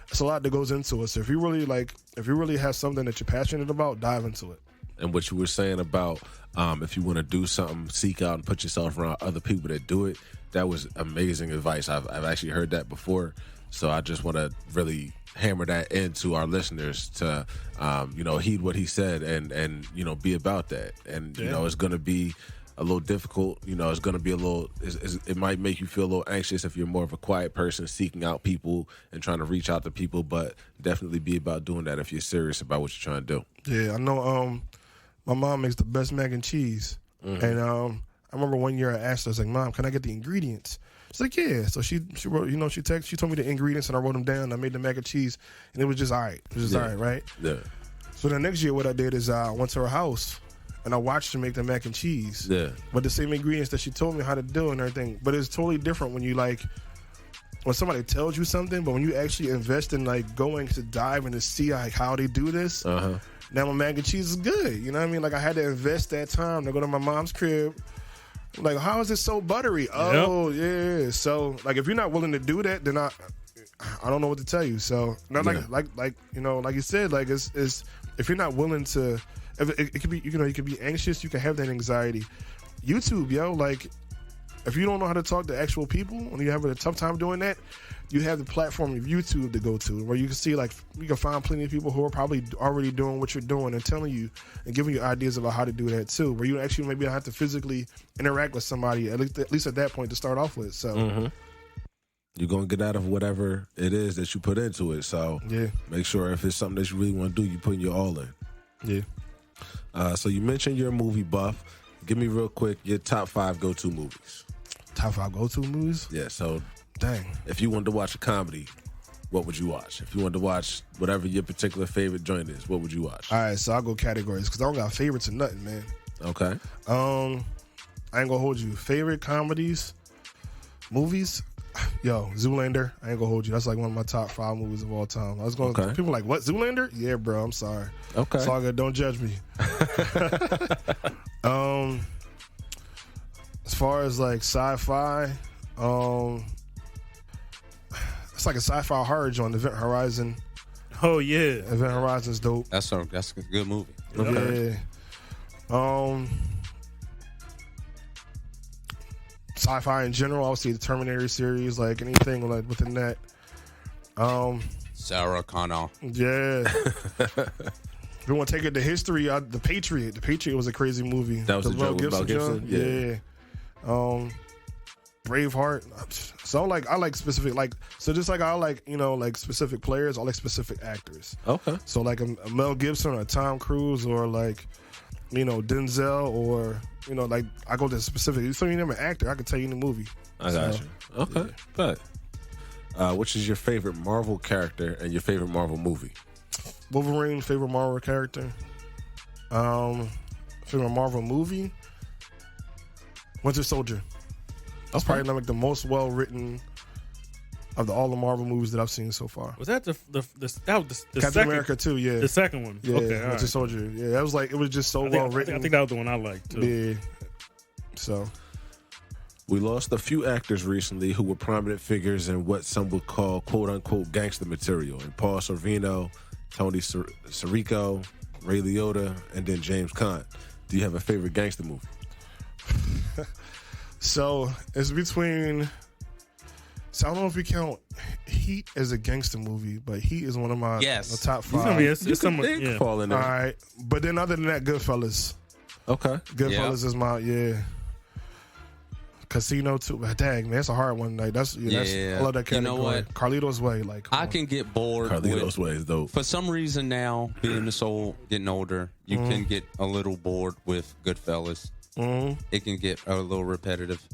it's a lot that goes into it. So if you really have something that you're passionate about, dive into it. And what you were saying about if you want to do something, seek out and put yourself around other people that do it, that was amazing advice. I've actually heard that before. So I just want to really hammer that into our listeners to, heed what he said and be about that. And, it's going to be a little difficult. It's going to be it might make you feel a little anxious if you're more of a quiet person seeking out people and trying to reach out to people, but definitely be about doing that if you're serious about what you're trying to do. Yeah, I know. My mom makes the best mac and cheese. Mm-hmm. And I remember one year I asked her, I was like, Mom, can I get the ingredients? She's like, yeah. So she wrote, she told me the ingredients and I wrote them down. I made the mac and cheese and it was just all right. It was just all right, right? Yeah. So the next year what I did is I went to her house and I watched her make the mac and cheese. Yeah. But the same ingredients that she told me how to do and everything. But it's totally different when you when somebody tells you something, but when you actually invest in going to dive and to see how they do this, now my mac and cheese is good. You know what I mean? I had to invest that time to go to my mom's crib. Like, how is it so buttery? Oh, yeah. So, if you're not willing to do that, then I don't know what to tell you. So, not like you said, it's if you're not willing to, it could be, you could be anxious, you can have that anxiety. YouTube, if you don't know how to talk to actual people and you're having a tough time doing that, you have the platform of YouTube to go to where you can see, you can find plenty of people who are probably already doing what you're doing and telling you and giving you ideas about how to do that too, where you actually maybe don't have to physically interact with somebody, at least at that point to start off with. So, you're gonna get out of whatever it is that you put into it. So make sure if it's something that you really want to do, you putting your all in. Yeah. So you mentioned you're a movie buff. Give me real quick your top 5 go-to movies. Top 5 go-to movies? Yeah. So dang, if you wanted to watch a comedy, what would you watch? If you wanted to watch whatever your particular favorite joint is, what would you watch? All right, so I'll go categories because I don't got favorites or nothing, man. Okay. I ain't gonna hold you. Favorite comedies, movies. Yo, Zoolander. I ain't gonna hold you. That's like one of my top 5 movies of all time. I was going. Okay. People like, what, Zoolander? Yeah, bro. I'm sorry. Okay. It's all good. Don't judge me. As far as like sci-fi, it's like a sci-fi horror joint. Event Horizon. Oh yeah, Event Horizon's dope. That's a good movie. Okay. Yeah. Sci-fi in general, obviously the Terminator series, like anything like within that. Sarah Connor. Yeah. If you want to take it to history, The Patriot. The Patriot was a crazy movie. That was the joke with Mel Gibson? Yeah. Braveheart. So I like specific, like, so just like I like, like specific players, I like specific actors. Okay. So like a Mel Gibson or Tom Cruise or like, Denzel or, like I go to specific, you name an actor, I can tell you in the movie. I got you. Okay. Good. Which is your favorite Marvel character and your favorite Marvel movie? Wolverine, favorite Marvel character. Favorite Marvel movie? Winter Soldier. That's probably like the most well written of all the Marvel movies that I've seen so far. Was that the Captain second, America too? Yeah, the second one. Yeah, Okay, Winter all right. Soldier. Yeah, that was like, it was just so well written. I think that was the one I liked too. Yeah. So we lost a few actors recently who were prominent figures in what some would call "quote unquote" gangster material, and Paul Sorvino, Tony Sirico, Ray Liotta, and then James Caan. Do you have a favorite gangster movie? So it's between. So I don't know if we count Heat as a gangster movie, but Heat is one of my the top 5. Yeah. Fall in there. All right, but then other than that, Goodfellas. Okay. Goodfellas is my Casino too. But dang, man, that's a hard one. Like that's I love that category. You know what? Carlito's Way. Like I can get bored. Carlito's Way is dope. For some reason now, being this old, getting older, you can get a little bored with Goodfellas. It can get a little repetitive.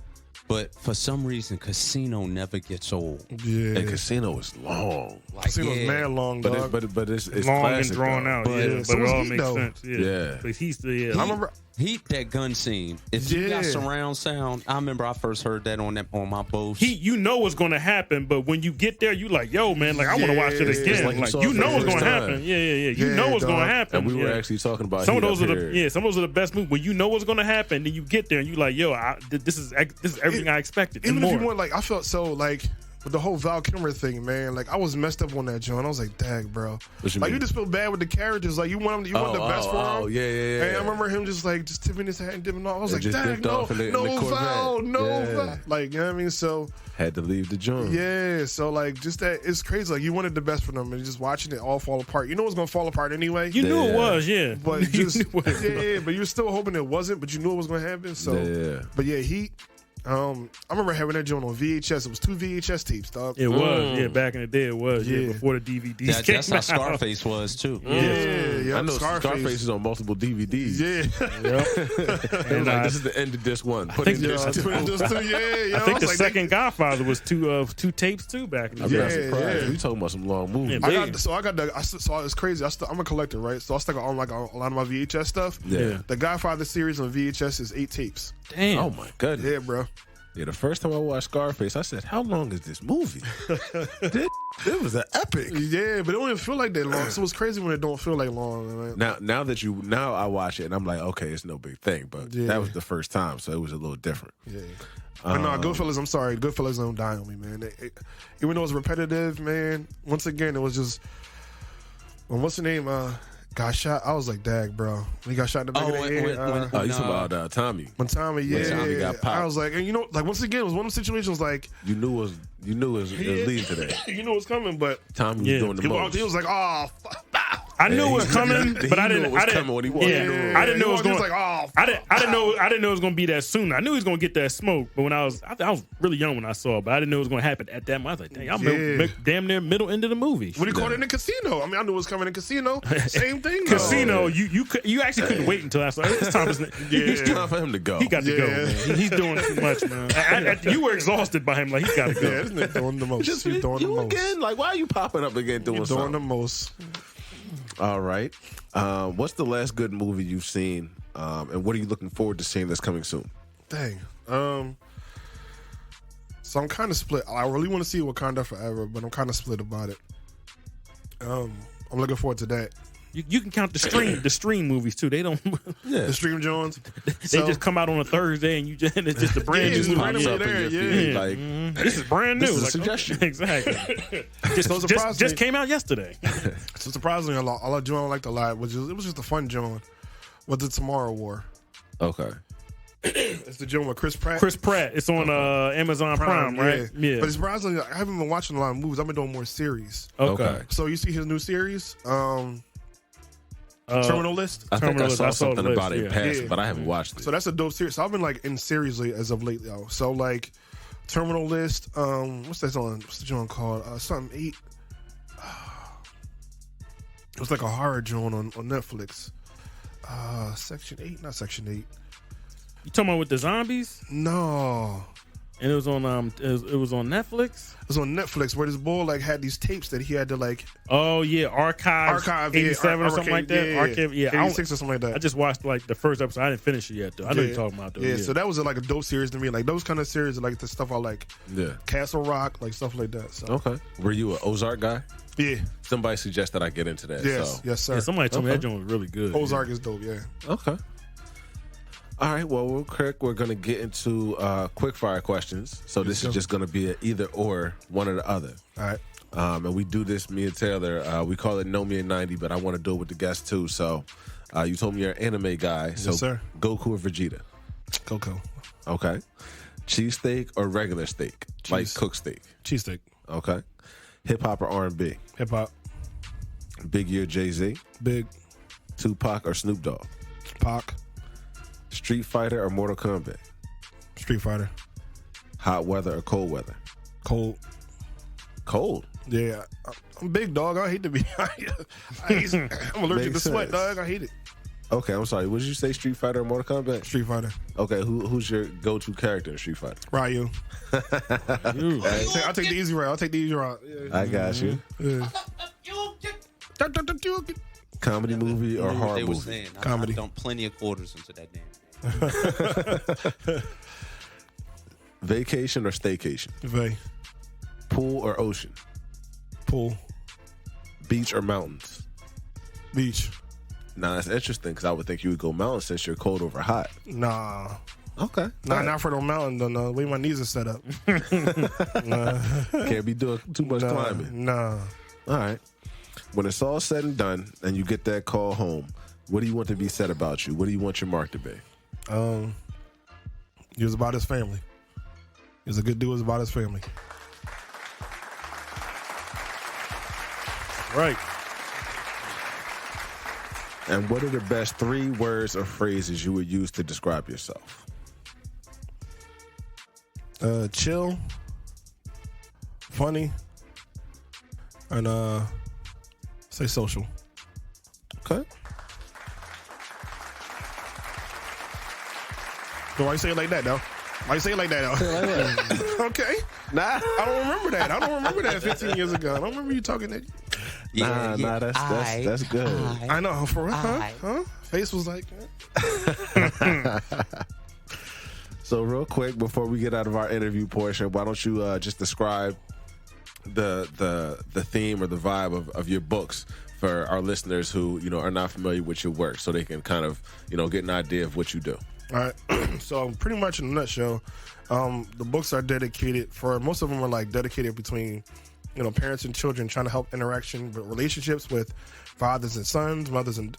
But for some reason, Casino never gets old. Yeah, and Casino is long. Casino's mad long, dog. But it's long classic, and drawn though. out. But Yeah, so but it was all Heat, makes though. sense. Yeah. But he's the I remember. Heat, that gun scene. If you got surround sound, I remember I first heard that on my Bose. you know what's going to happen, but when you get there, you like, yo, man, like I want to watch it It's again. like you Like saw you it know for what's the going to first happen. time. Yeah. You Yeah, know what's going to dog. happen. And we were Yeah. actually talking about Some of Heat those up are here. some of those are the best movies. When you know what's going to happen, then you get there and you like, yo, this is everything I expected. Even and if more. you want, like, I felt so like with the whole Val Kilmer thing, man. Like I was messed up on that joint. I was like, dang, bro. What you like mean? you just feel bad with the characters. Like you want the best for them. Oh, yeah. And I remember him just tipping his hat and dipping off. I was And like, just dang, dipped off in the Val, Corvette. no Yeah. Val. Like, you know what I mean? So Had to leave the joint. yeah, so like just that, it's crazy. Like you wanted the best for them, and just watching it all fall apart. You know it's gonna fall apart anyway. You knew it Yeah. was, yeah. but You just knew it was. yeah, but you're still hoping it wasn't. But you knew it was gonna happen. So Yeah. but yeah, Heat. I remember having that joint on VHS. It was 2 VHS tapes, dog. It was, yeah. Back in the day, it was, Yeah. before the DVDs came That's how out. Scarface was too. Yeah, I know Scarface Scarface. is on multiple DVDs. Yeah, They was like, this is the end of disc one. Put in think disc two. I think the second Godfather was two tapes too back in the I'm day. not surprised. yeah. We talking about some long movies. Yeah. so it's crazy. I'm a collector, right? So I still got on like a lot of my VHS stuff. Yeah. The Godfather series on VHS is 8 tapes. Damn. Oh my goodness. Yeah, bro. Yeah, the first time I watched Scarface, I said, how long is this movie? It was an epic. Yeah, but it don't even feel like that long. So it's crazy when it don't feel like long. Man. Now I watch it and I'm like, okay, it's no big thing. But Yeah. that was the first time, so it was a little different. Yeah. But no, Goodfellas, I'm sorry. Goodfellas don't die on me, man. Even though it's repetitive, man, once again, it was just, what's the name? Got shot. I was like, dag, bro. When he got shot in the back of the head. Oh, you talking about Tommy? When Tommy, yeah. Tommy got popped. I was like, and like once again, it was one of the situations like, You knew it was leading today. you know what's coming, but Tommy was doing the he most. walked, he was like, oh, fuck. I knew it was coming, but I didn't. Coming when he walked in the room. I didn't know it was going. Like, oh, I didn't know it was going to be that soon. I knew he was going to get that smoke, but when I was really young when I saw it, but I didn't know it was going to happen at that moment. I was like, dang, I'm damn near middle end of the movie. When he caught it in the casino, I mean, I knew it was coming in Casino. Same thing. Casino, you actually couldn't wait until I saw it. It's time for him to go. He got to go, man. He's doing too much, man. You were exhausted by him, like he got to go. Yeah, this nigga doing the most. Just He's doing the most. Again, like why are you popping up again doing something? Doing the most. All right. What's the last good movie you've seen, and what are you looking forward to seeing that's coming soon? Dang. So I'm kind of split. I really want to see Wakanda Forever, but I'm kind of split about it. I'm looking forward to that. You can count the stream movies too. They don't. The stream Jones. They just come out on a Thursday, and it's just a brand new movie. Like this is brand new. This is a like, suggestion. Exactly. just came out yesterday. So surprisingly, all I liked a lot was it was just a fun John. Was the Tomorrow War? Okay. It's the John with Chris Pratt. Chris Pratt. It's on Amazon Prime, right? Yeah. But surprisingly, I haven't been watching a lot of movies. I've been doing more series. Okay. So you see his new series, Terminal List. I think I saw something the about list, it in passing, but I haven't watched it. So that's a dope series. So I've been like in series as of late, though. So like Terminal List. What's that on? What's the joint called? Something 8. It was like a horror joint on Netflix. Section 8, not Section 8. You talking about with the zombies? No. And it was on it was on Netflix. It was on Netflix where this boy like had these tapes that he had to like. Oh yeah, Archive 87 or something like that. Archive, 86 or something like that. I just watched like the first episode. I didn't finish it yet though. I know you're talking about though. Yeah, so that was like a dope series to me. Like those kind of series are like the stuff I like. Yeah. Castle Rock, like stuff like that. So. Okay. Were you an Ozark guy? Yeah. Somebody suggested I get into that. Yes, yes, sir. Yeah, somebody told me that joint was really good. Ozark is dope. Yeah. Okay. All right, well, real quick, we're going to get into quick fire questions. So this is just going to be an either or, one or the other. All right. And we do this, me and Taylor, we call it Know Me in 90, but I want to do it with the guests too. So you told me you're an anime guy. So yes, sir. Goku or Vegeta? Goku. Okay. Cheesesteak or regular steak? Like cooked steak? Cheesesteak. Okay. Hip-hop or R&B? Hip-hop. Biggie or Jay-Z? Big. Tupac or Snoop Dogg? Pac. Street Fighter or Mortal Kombat? Street Fighter. Hot weather or cold weather? Cold. Cold? Yeah. I'm big, dog. I hate to be. I'm allergic to sweat, dog. I hate it. Okay, I'm sorry. What did you say, Street Fighter or Mortal Kombat? Street Fighter. Okay, who's your go-to character in Street Fighter? Ryu. I'll take the easy route. Yeah. I got you. Yeah. Comedy movie or horror movie? Saying, Comedy. I dumped plenty of quarters into that damn. Vacation or staycation? Pool or ocean? Pool. Beach or mountains? Beach. Nah, that's interesting because I would think you would go mountains since you're cold over hot. Nah. Okay. Not for no mountain, though. No. The way my knees are set up. Can't be doing too much climbing. Nah. All right. When it's all said and done and you get that call home, what do you want to be said about you? What do you want your mark to be? He was about his family. He was a good dude. He was about his family. Right. And what are the best 3 words or phrases you would use to describe yourself? Chill. Funny. And say social. Okay. So why you say it like that, though? Why you say it like that, though? Okay. Nah. I don't remember that. I don't remember that 15 years ago. I don't remember you talking that. Nah, that's good. I know. For real? Huh? Face was like So real quick, before we get out of our interview portion, why don't you just describe the theme or the vibe of your books for our listeners who, are not familiar with your work so they can kind of, get an idea of what you do. All right. So pretty much in a nutshell, the books are dedicated most of them are like dedicated between, parents and children, trying to help relationships with fathers and sons, mothers and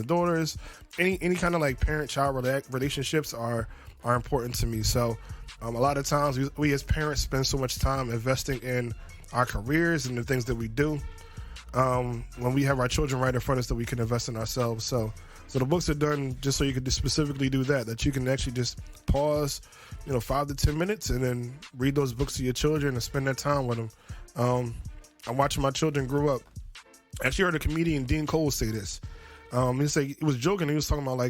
daughters. Any kind of like parent-child relationships are important to me. So a lot of times we as parents spend so much time investing in our careers and the things that we do. when we have our children right in front of us that we can invest in ourselves. So the books are done just so you can specifically do that you can actually just pause, 5 to 10 minutes and then read those books to your children and spend that time with them. I'm watching my children grow up. I actually heard a comedian, Dean Cole, say this. He was joking. He was talking about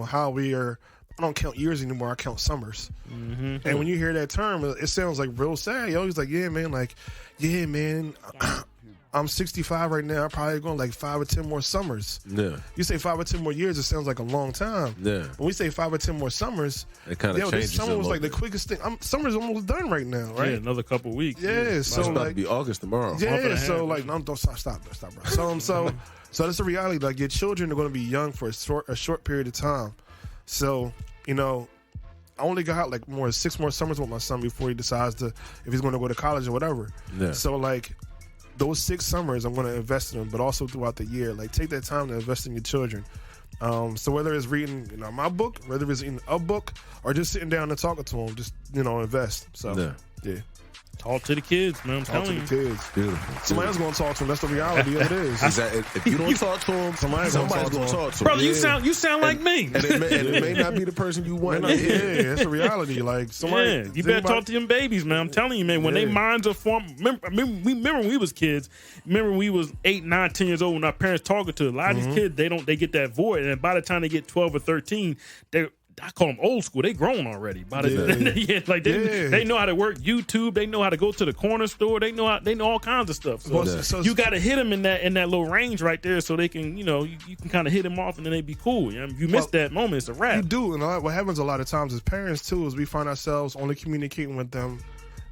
how I don't count years anymore. I count summers. Mm-hmm. And when you hear that term, it sounds like real sad. He's like, yeah, man, I'm 65 right now. I'm probably going 5 or 10 more summers. Yeah. You say 5 or 10 more years, it sounds like a long time. Yeah. When we say 5 or 10 more summers, it kind of changes. This summer was the quickest thing. Summer's almost done right now, right? Yeah, another couple of weeks. Yeah. So it's about to be August tomorrow. Yeah. So no, don't stop, bro. So that's the reality. Your children are going to be young for a short period of time. So I only got 6 more summers with my son before he decides if he's going to go to college or whatever. Yeah. So those 6 summers, I'm going to invest in them, but also throughout the year. Take that time to invest in your children. So whether it's reading, my book, whether it's reading a book, or just sitting down and talking to them, just invest. So yeah. Talk to the kids, man. Talk to the kids. Beautiful. Somebody else going to talk to them. That's the reality of it is. If you don't talk to them, somebody's going to talk to them. Brother, you sound like me. And it may not be the person you want. Yeah, that's the reality. You better talk to them babies, man. I'm telling you, man. When they minds are formed, remember when we was kids. Remember when we was 8, 9, 10 years old when our parents talking to a lot of these kids. They get that void, and by the time they get 12 or 13, I call them old school. They grown already. They know how to work YouTube. They know how to go to the corner store. They know all kinds of stuff. So you got to hit them in that little range right there, so they can you can kind of hit them off, and then they be cool. If you miss that moment, it's a wrap. You do, and what happens a lot of times as parents too is we find ourselves only communicating with them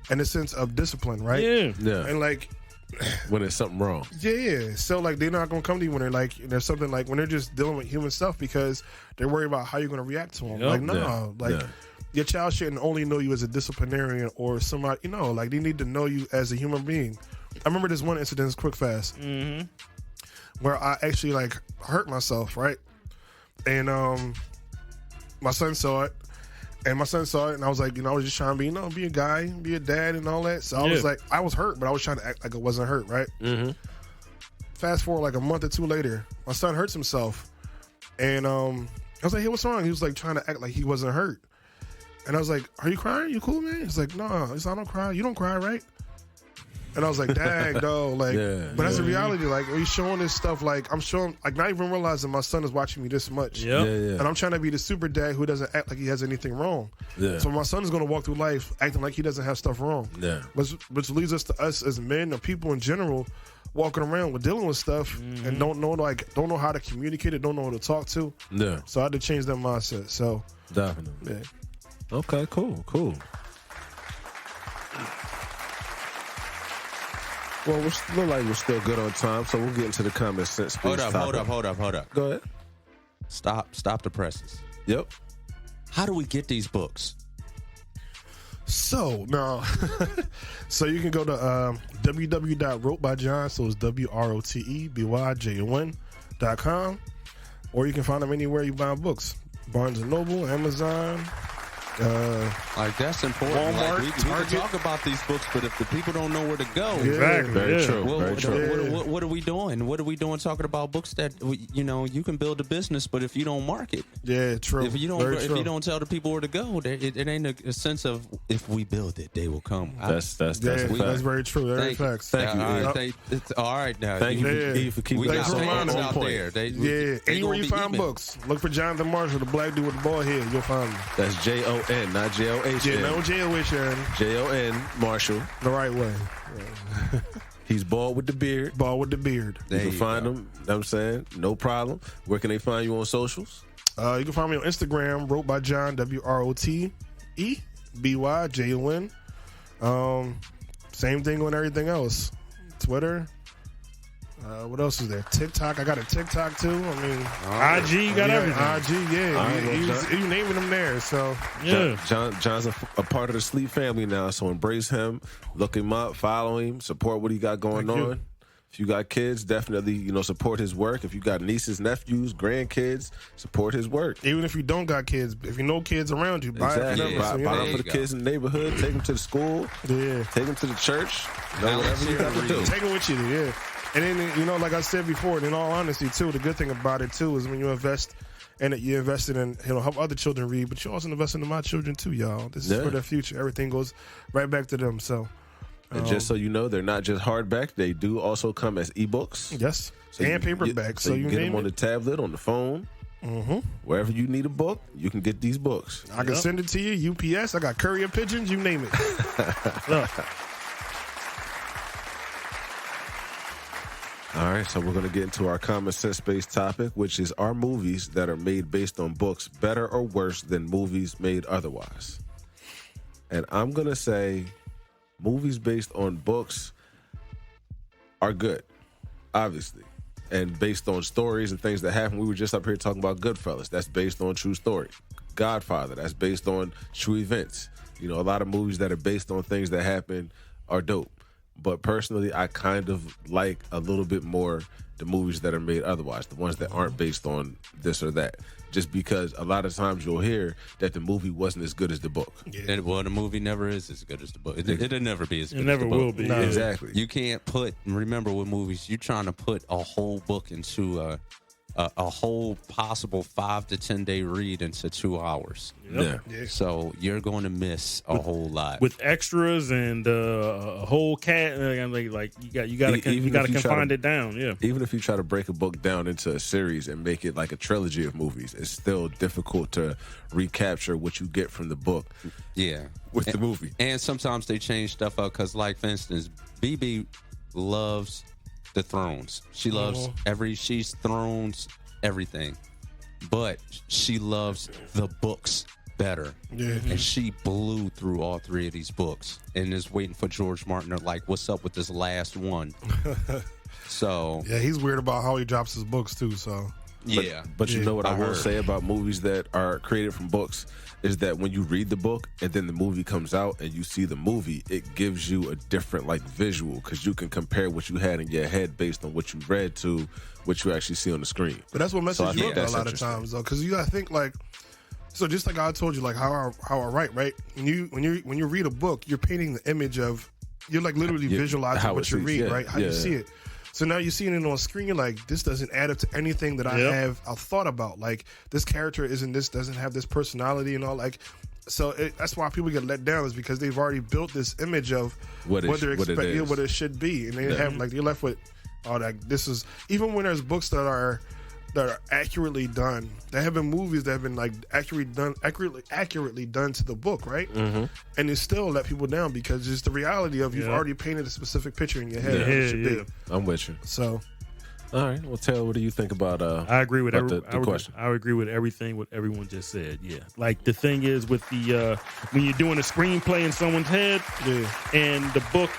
in a sense of discipline, right? Yeah. And when there's something wrong. Yeah. So they're not gonna come to you when they're there's something when they're just dealing with human stuff because they're worried about how you're gonna react to them. Yep. Your child shouldn't only know you as a disciplinarian or somebody. They need to know you as a human being. I remember this one incident, it's quick fast, where I actually hurt myself, right? And my son saw it. And my son saw it, and I was I was just trying to be a guy, be a dad, and all that. So I was I was hurt, but I was trying to act like I wasn't hurt, right? Mm-hmm. Fast forward a month or 2 later, my son hurts himself, and I was like, "Hey, what's wrong?" He was trying to act like he wasn't hurt, and I was like, "Are you crying? You cool, man?" He's like, "No." He's like, "I don't cry. You don't cry, right?" And I was like, "Dag, though." But that's the reality. We're showing this stuff. I'm showing, not even realizing my son is watching me this much. Yeah. And I'm trying to be the super dad who doesn't act like he has anything wrong. Yeah. So my son is going to walk through life acting like he doesn't have stuff wrong. Yeah. Which leads us to us as men or people in general walking around with dealing with stuff and don't know how to communicate it, don't know who to talk to. Yeah. So I had to change that mindset. So definitely. Yeah. Okay. Cool. Well, we look like we're still good on time, so we'll get into the common sense. Hold up. Go ahead. Stop the presses. Yep. How do we get these books? So so you can go to www.wrotebyjon, so it's WROTEBYJON.com, or you can find them anywhere you buy books. Barnes & Noble, Amazon. That's important. Walmart, we can talk about these books, but if the people don't know where to go, exactly, very true. What are we doing? What are we doing talking about books that you can build a business, but if you don't market, true. If you don't tell the people where to go, it ain't a sense of if we build it, they will come. That's very true. Very facts. Thank you. All right, now. Thank you for keeping that fans out there. Anywhere you find books, look for Jonathan Marshall, the black dude with the bald head. You'll find him. That's JON, not JOH. Yeah, no JOH. JON Marshall. The right way. He's bald with the beard. You can find him. You know what I'm saying? No problem. Where can they find you on socials? You can find me on Instagram, Wrote by John, WROTEBYJON. Same thing on everything else. Twitter. What else is there? TikTok. I got a TikTok too. IG, you got everything. IG, yeah. You naming them there. So yeah. John's a part of the S.L.E.E.P family now. So embrace him, look him up, follow him, support what he got going on. If you got kids, definitely support his work. If you got nieces, nephews, grandkids, support his work. Even if you don't got kids, if you know kids around you, buy it for them. Buy them for the kids in the neighborhood. Take them to the school. Yeah. Take them to the church. Whatever you have to do. Take them with you. Yeah. And then, you know, like I said before, and in all honesty, too, the good thing about it, too, is when you invest in it, you invested in, you know, help other children read, but you also invest in my children, too, y'all. This is for their future. Everything goes right back to them. So, and just so you know, they're not just hardback. They do also come as ebooks. Yes. So and paperback. So you get them on the tablet, on the phone. Wherever you need a book, you can get these books. I can send it to you, UPS. I got courier pigeons, you name it. All right, so we're going to get into our common sense-based topic, which is, are movies that are made based on books better or worse than movies made otherwise? And I'm going to say movies based on books are good, obviously, and based on stories and things that happen. We were just up here talking about Goodfellas. That's based on true story. Godfather, that's based on true events. You know, a lot of movies that are based on things that happen are dope. But personally, I kind of like a little bit more the movies that are made otherwise, the ones that aren't based on this or that. Just because a lot of times you'll hear that the movie wasn't as good as the book. Yeah. Well, the movie never is as good as the book. It'll never be as good as the book. It never will be. No. Exactly. You can't remember with movies, you're trying to put a whole book into a whole possible 5 to 10 day read into 2 hours. Yep. Yeah. So you're going to miss a whole lot with extras and a whole cat. Like you got to confine it down. Yeah. Even if you try to break a book down into a series and make it like a trilogy of movies, it's still difficult to recapture what you get from the book. Yeah. With the movie. And sometimes they change stuff up because, like, for instance, BB loves the Thrones. She loves she's Thrones everything, but she loves the books better. Yeah. And she blew through all 3 of these books and is waiting for George Martin to, like, what's up with this last one? So yeah, he's weird about how he drops his books too. So but you know what I will heard. say about movies that are created from books is that when you read the book and then the movie comes out and you see the movie, it gives you a different like visual because you can compare what you had in your head based on what you read to what you actually see on the screen. But that's what messes you up that's a lot of times, though, because you gotta think like. So just like I told you, like how I write, right? When you read a book, you're painting the image of, you're like literally visualizing what you read, right? How you see it. So now you're seeing it on screen, you're like, this doesn't add up to anything that I've thought about. Like, this character doesn't have this personality and all. Like, so that's why people get let down, is because they've already built this image of what it should be, and they have like, you're left with, oh, like this is, even when there's books that are accurately done. There have been movies that have been like accurately done to the book, right? Mm-hmm. And it still let people down because it's the reality of you've already painted a specific picture in your head. Of what it should be. I'm with you. So, all right. Well, Taylor, what do you think about? I agree with the question. I agree with everything what everyone just said. Yeah, like the thing is with the when you're doing a screenplay in someone's head, and the book,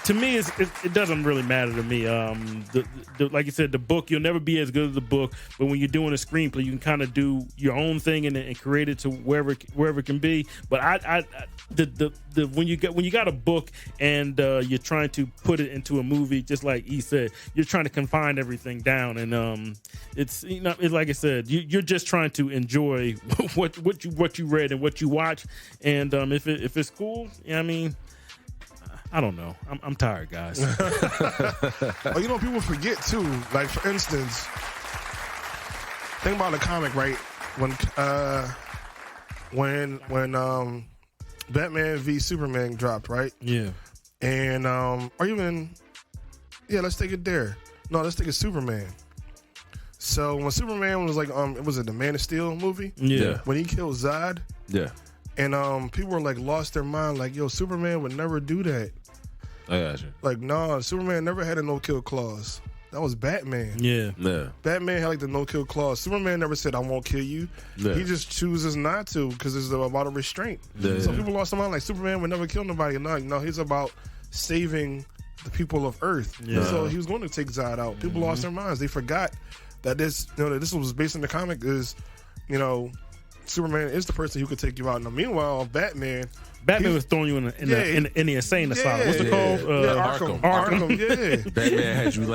to me, it doesn't really matter to me. Like you said, the book, you'll never be as good as the book, but when you're doing a screenplay, you can kind of do your own thing and create it to wherever it can be. But when you got a book and you're trying to put it into a movie, just like he said, you're trying to confine everything down, and it's like I said, you're just trying to enjoy what you read and what you watch, and if it's cool, I mean, I don't know, I'm tired, guys. Oh, people forget too. Like, for instance, think about the comic, right? When Batman v Superman dropped, right? Yeah. And let's take it there. No, let's take it Superman. So when Superman was like, was it the Man of Steel movie? Yeah. When he killed Zod. Yeah. And people were like lost their mind, like, yo, Superman would never do that. I got you. Like, no, Superman never had a no-kill clause. That was Batman. Yeah. Batman had like the no-kill clause. Superman never said, I won't kill you. Yeah. He just chooses not to because it's about a restraint. Yeah. So people lost their mind, like, Superman would never kill nobody. No, he's about saving the people of Earth. Yeah. So he was going to take Zod out. People lost their minds. They forgot that this was based on the comic. Is Superman is the person who could take you out. Now, meanwhile, Batman was throwing you in the insane asylum. What's it called? Arkham. Yeah. Batman had you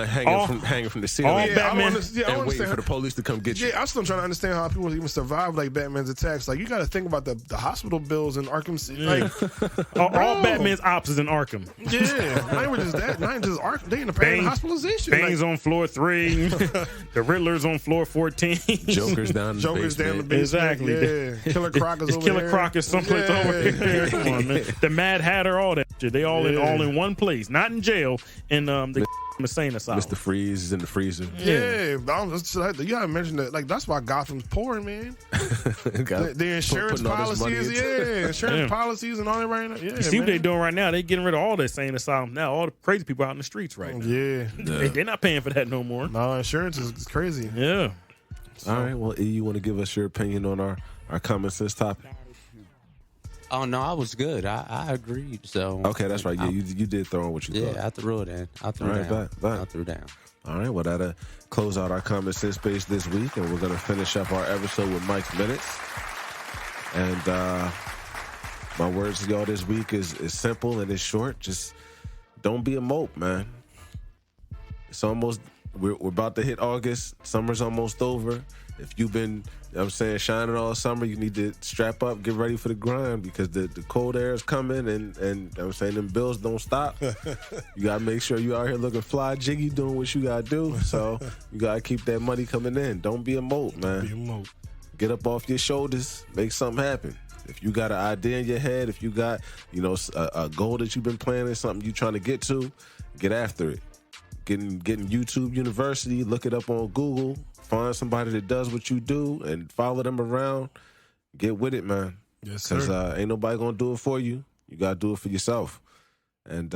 hanging from the ceiling. Batman. And waiting for the police to come get you. Yeah, I'm still trying to understand how people even survive like Batman's attacks. Like, you got to think about the hospital bills in Arkham City. Like, all Batman's ops is in Arkham. Yeah, not even just that. Not even just Arkham. They in the paying hospitalization. Bane's on floor 3. The Riddler's on floor 14. Joker's down the basement. Exactly. Yeah. Killer Croc is over Killer there. Croc is someplace over here. Come on, man. The Mad Hatter, all that shit. They all in one place. Not in jail. In the insane asylum. Mr. Freeze is in the freezer. Yeah. You gotta mention that. Like, that's why Gotham's pouring, man. The insurance policies, policies and all that right now. Yeah, you see what they're doing right now? They're getting rid of all that insane asylum now. All the crazy people out in the streets right now. Yeah. They're not paying for that no more. No, insurance is crazy. Yeah. All right. Well, E, you want to give us your opinion on our common sense topic? Oh no, I was good. I agreed. So okay, that's right. Yeah, you did throw in what you thought. Yeah, I threw it in. I threw down. I threw down. All right. Well, that'll close out our common sense space this week, and we're gonna finish up our episode with Mike's Minutes. And my words to y'all this week is simple and it's short. Just don't be a mope, man. It's almost we're about to hit August. Summer's almost over. If you've been, shining all summer, you need to strap up, get ready for the grind because the cold air is coming and them bills don't stop. You got to make sure you out here looking fly, jiggy, doing what you got to do. So you got to keep that money coming in. Don't be a mope, man. Don't be a mope. Get up off your shoulders, make something happen. If you got an idea in your head, if you got, a goal that you've been planning, something you're trying to get to, get after it. Getting YouTube University, look it up on Google. Find somebody that does what you do and follow them around. Get with it, man. Yes, sir. Because ain't nobody going to do it for you. You got to do it for yourself. And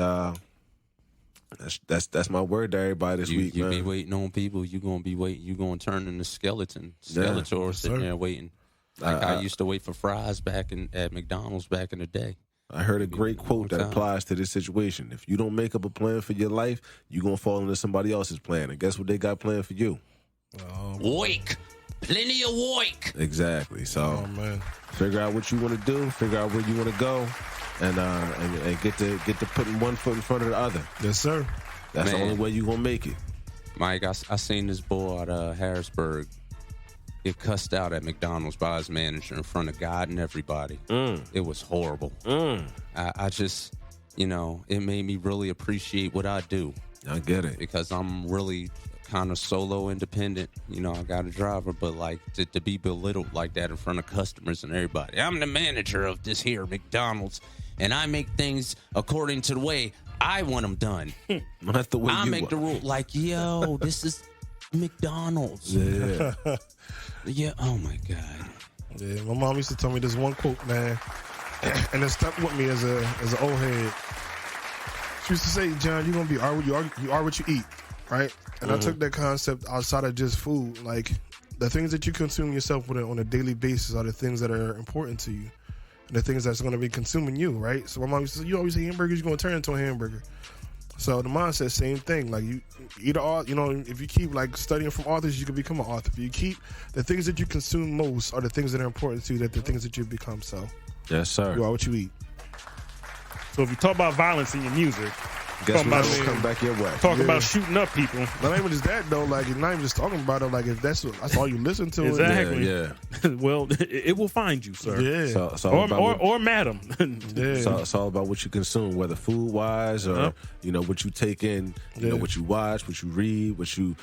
that's my word to everybody this week, man. You be waiting on people. You going to be waiting. You going to turn into Skeletor sitting there waiting. Like I used to wait for fries at McDonald's back in the day. I heard a great quote that applies to this situation. If you don't make up a plan for your life, you're going to fall into somebody else's plan. And guess what they got planned for you? Wake. Plenty of wake. Exactly. So figure out what you want to do, figure out where you want to go, and get to putting one foot in front of the other. Yes, sir. That's the only way you're going to make it. Mike, I seen this boy at Harrisburg get cussed out at McDonald's by his manager in front of God and everybody. It was horrible. I just, it made me really appreciate what I do. I get it. Because I'm really kind of solo independent. I got a driver, but like to be belittled like that in front of customers and everybody. I'm the manager of this here McDonald's, and I make things according to the way I want them done. Not the way I you make want. the rule. Like, yo, this is McDonald's. Yeah. Yeah. Oh my God. Yeah, my mom used to tell me this one quote, man, and it stuck with me as an old head. She used to say, "John, you are what you eat." Right? And I took that concept outside of just food. Like, the things that you consume yourself with on a daily basis are the things that are important to you. And the things that's going to be consuming you, right? So my mom used to say, you always eat hamburgers, you're going to turn into a hamburger. So the mindset, same thing. Like, you eat if you keep, like, studying from authors, you can become an author. If you keep the things that you consume most are the things that are important to you, that the things that you become. So, yes, sir. You are what you eat. So if you talk about violence in your music, guess what will come back your way. Talk about shooting up people. Not even just that though. Like, you're not even just talking about it. Like, if that's all you listen to. Exactly. Yeah. Well, it will find you, sir. Yeah. Or madam. Yeah. It's all about what you consume, whether food wise or what you take in. What you watch, what you read, what you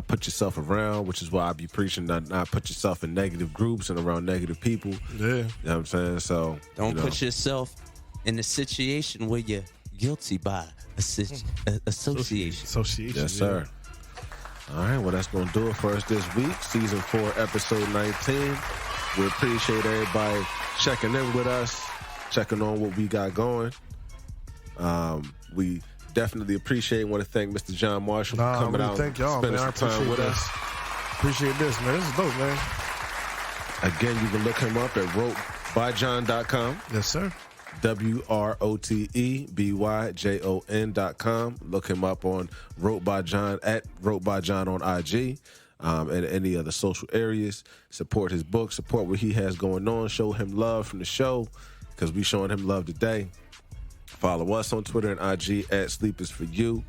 put yourself around. Which is why I be preaching not put yourself in negative groups and around negative people. Yeah. You know what I'm saying? So don't put yourself in a situation where you're guilty by association. Yes, sir. All right, well, that's going to do it for us this week. Season 4, episode 19. We appreciate everybody checking in with us, checking on what we got going. We definitely appreciate and want to thank Mr. John Marshall for coming out and spending some time with us. Appreciate this, man. This is dope, man. Again, you can look him up at rotebyjohn.com. Yes, sir. WROTEBYJON.com. Look him up on Wrote by John at Wrote by John on IG. and any other social areas. Support his book, support what he has going on, show him love from the show because we showing him love today. Follow us on Twitter and IG at SleepersForYou.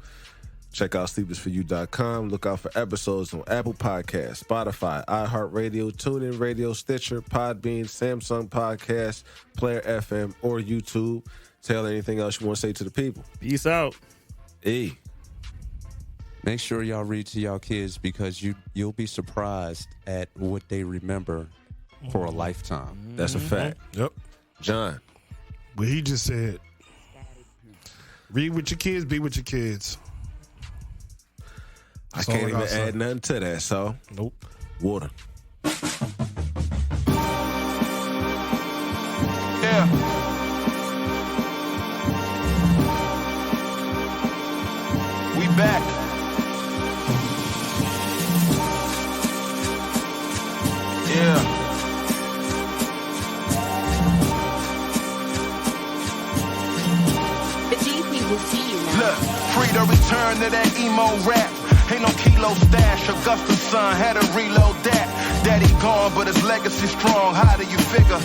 Check out sleepersforyou.com. Look out for episodes on Apple Podcasts, Spotify, iHeartRadio, TuneIn Radio, Stitcher, Podbean, Samsung Podcast, Player FM, or YouTube. Taylor, anything else you want to say to the people? Peace out. E. Make sure y'all read to y'all kids because you'll be surprised at what they remember for a lifetime. That's a fact. Yep. John. What he just said. Read with your kids, be with your kids. I can't even add nothing to that, so. Nope. Water. Yeah. We back. Yeah. The GP will see you now. Look, free to return to that emo rap. Ain't no kilo stash. Augusta's son had to reload that. Daddy gone, but his legacy strong. How do you figure?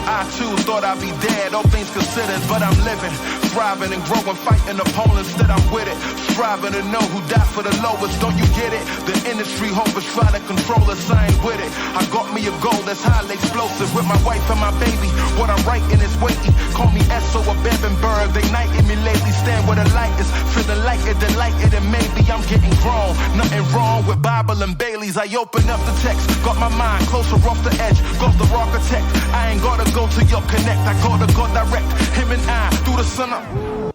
I too thought I'd be dead, all things considered, but I'm living, thriving and growing, fighting opponents that I'm with it. Striving to know who died for the lowest, don't you get it? The industry hopers try to control us, I ain't with it. I got me a goal that's highly explosive with my wife and my baby. What I'm writing is weighty. Call me S.O. or Bevanburg, they knighting me lately. Stand where the light is, feeling like it, delighted, and maybe I'm getting grown. Nothing wrong with Bible and Bailey's. I open up the text, got my mind closer off the edge. Goes the architect, I ain't gotta go to your connect. I gotta go direct, him and I through the sun up.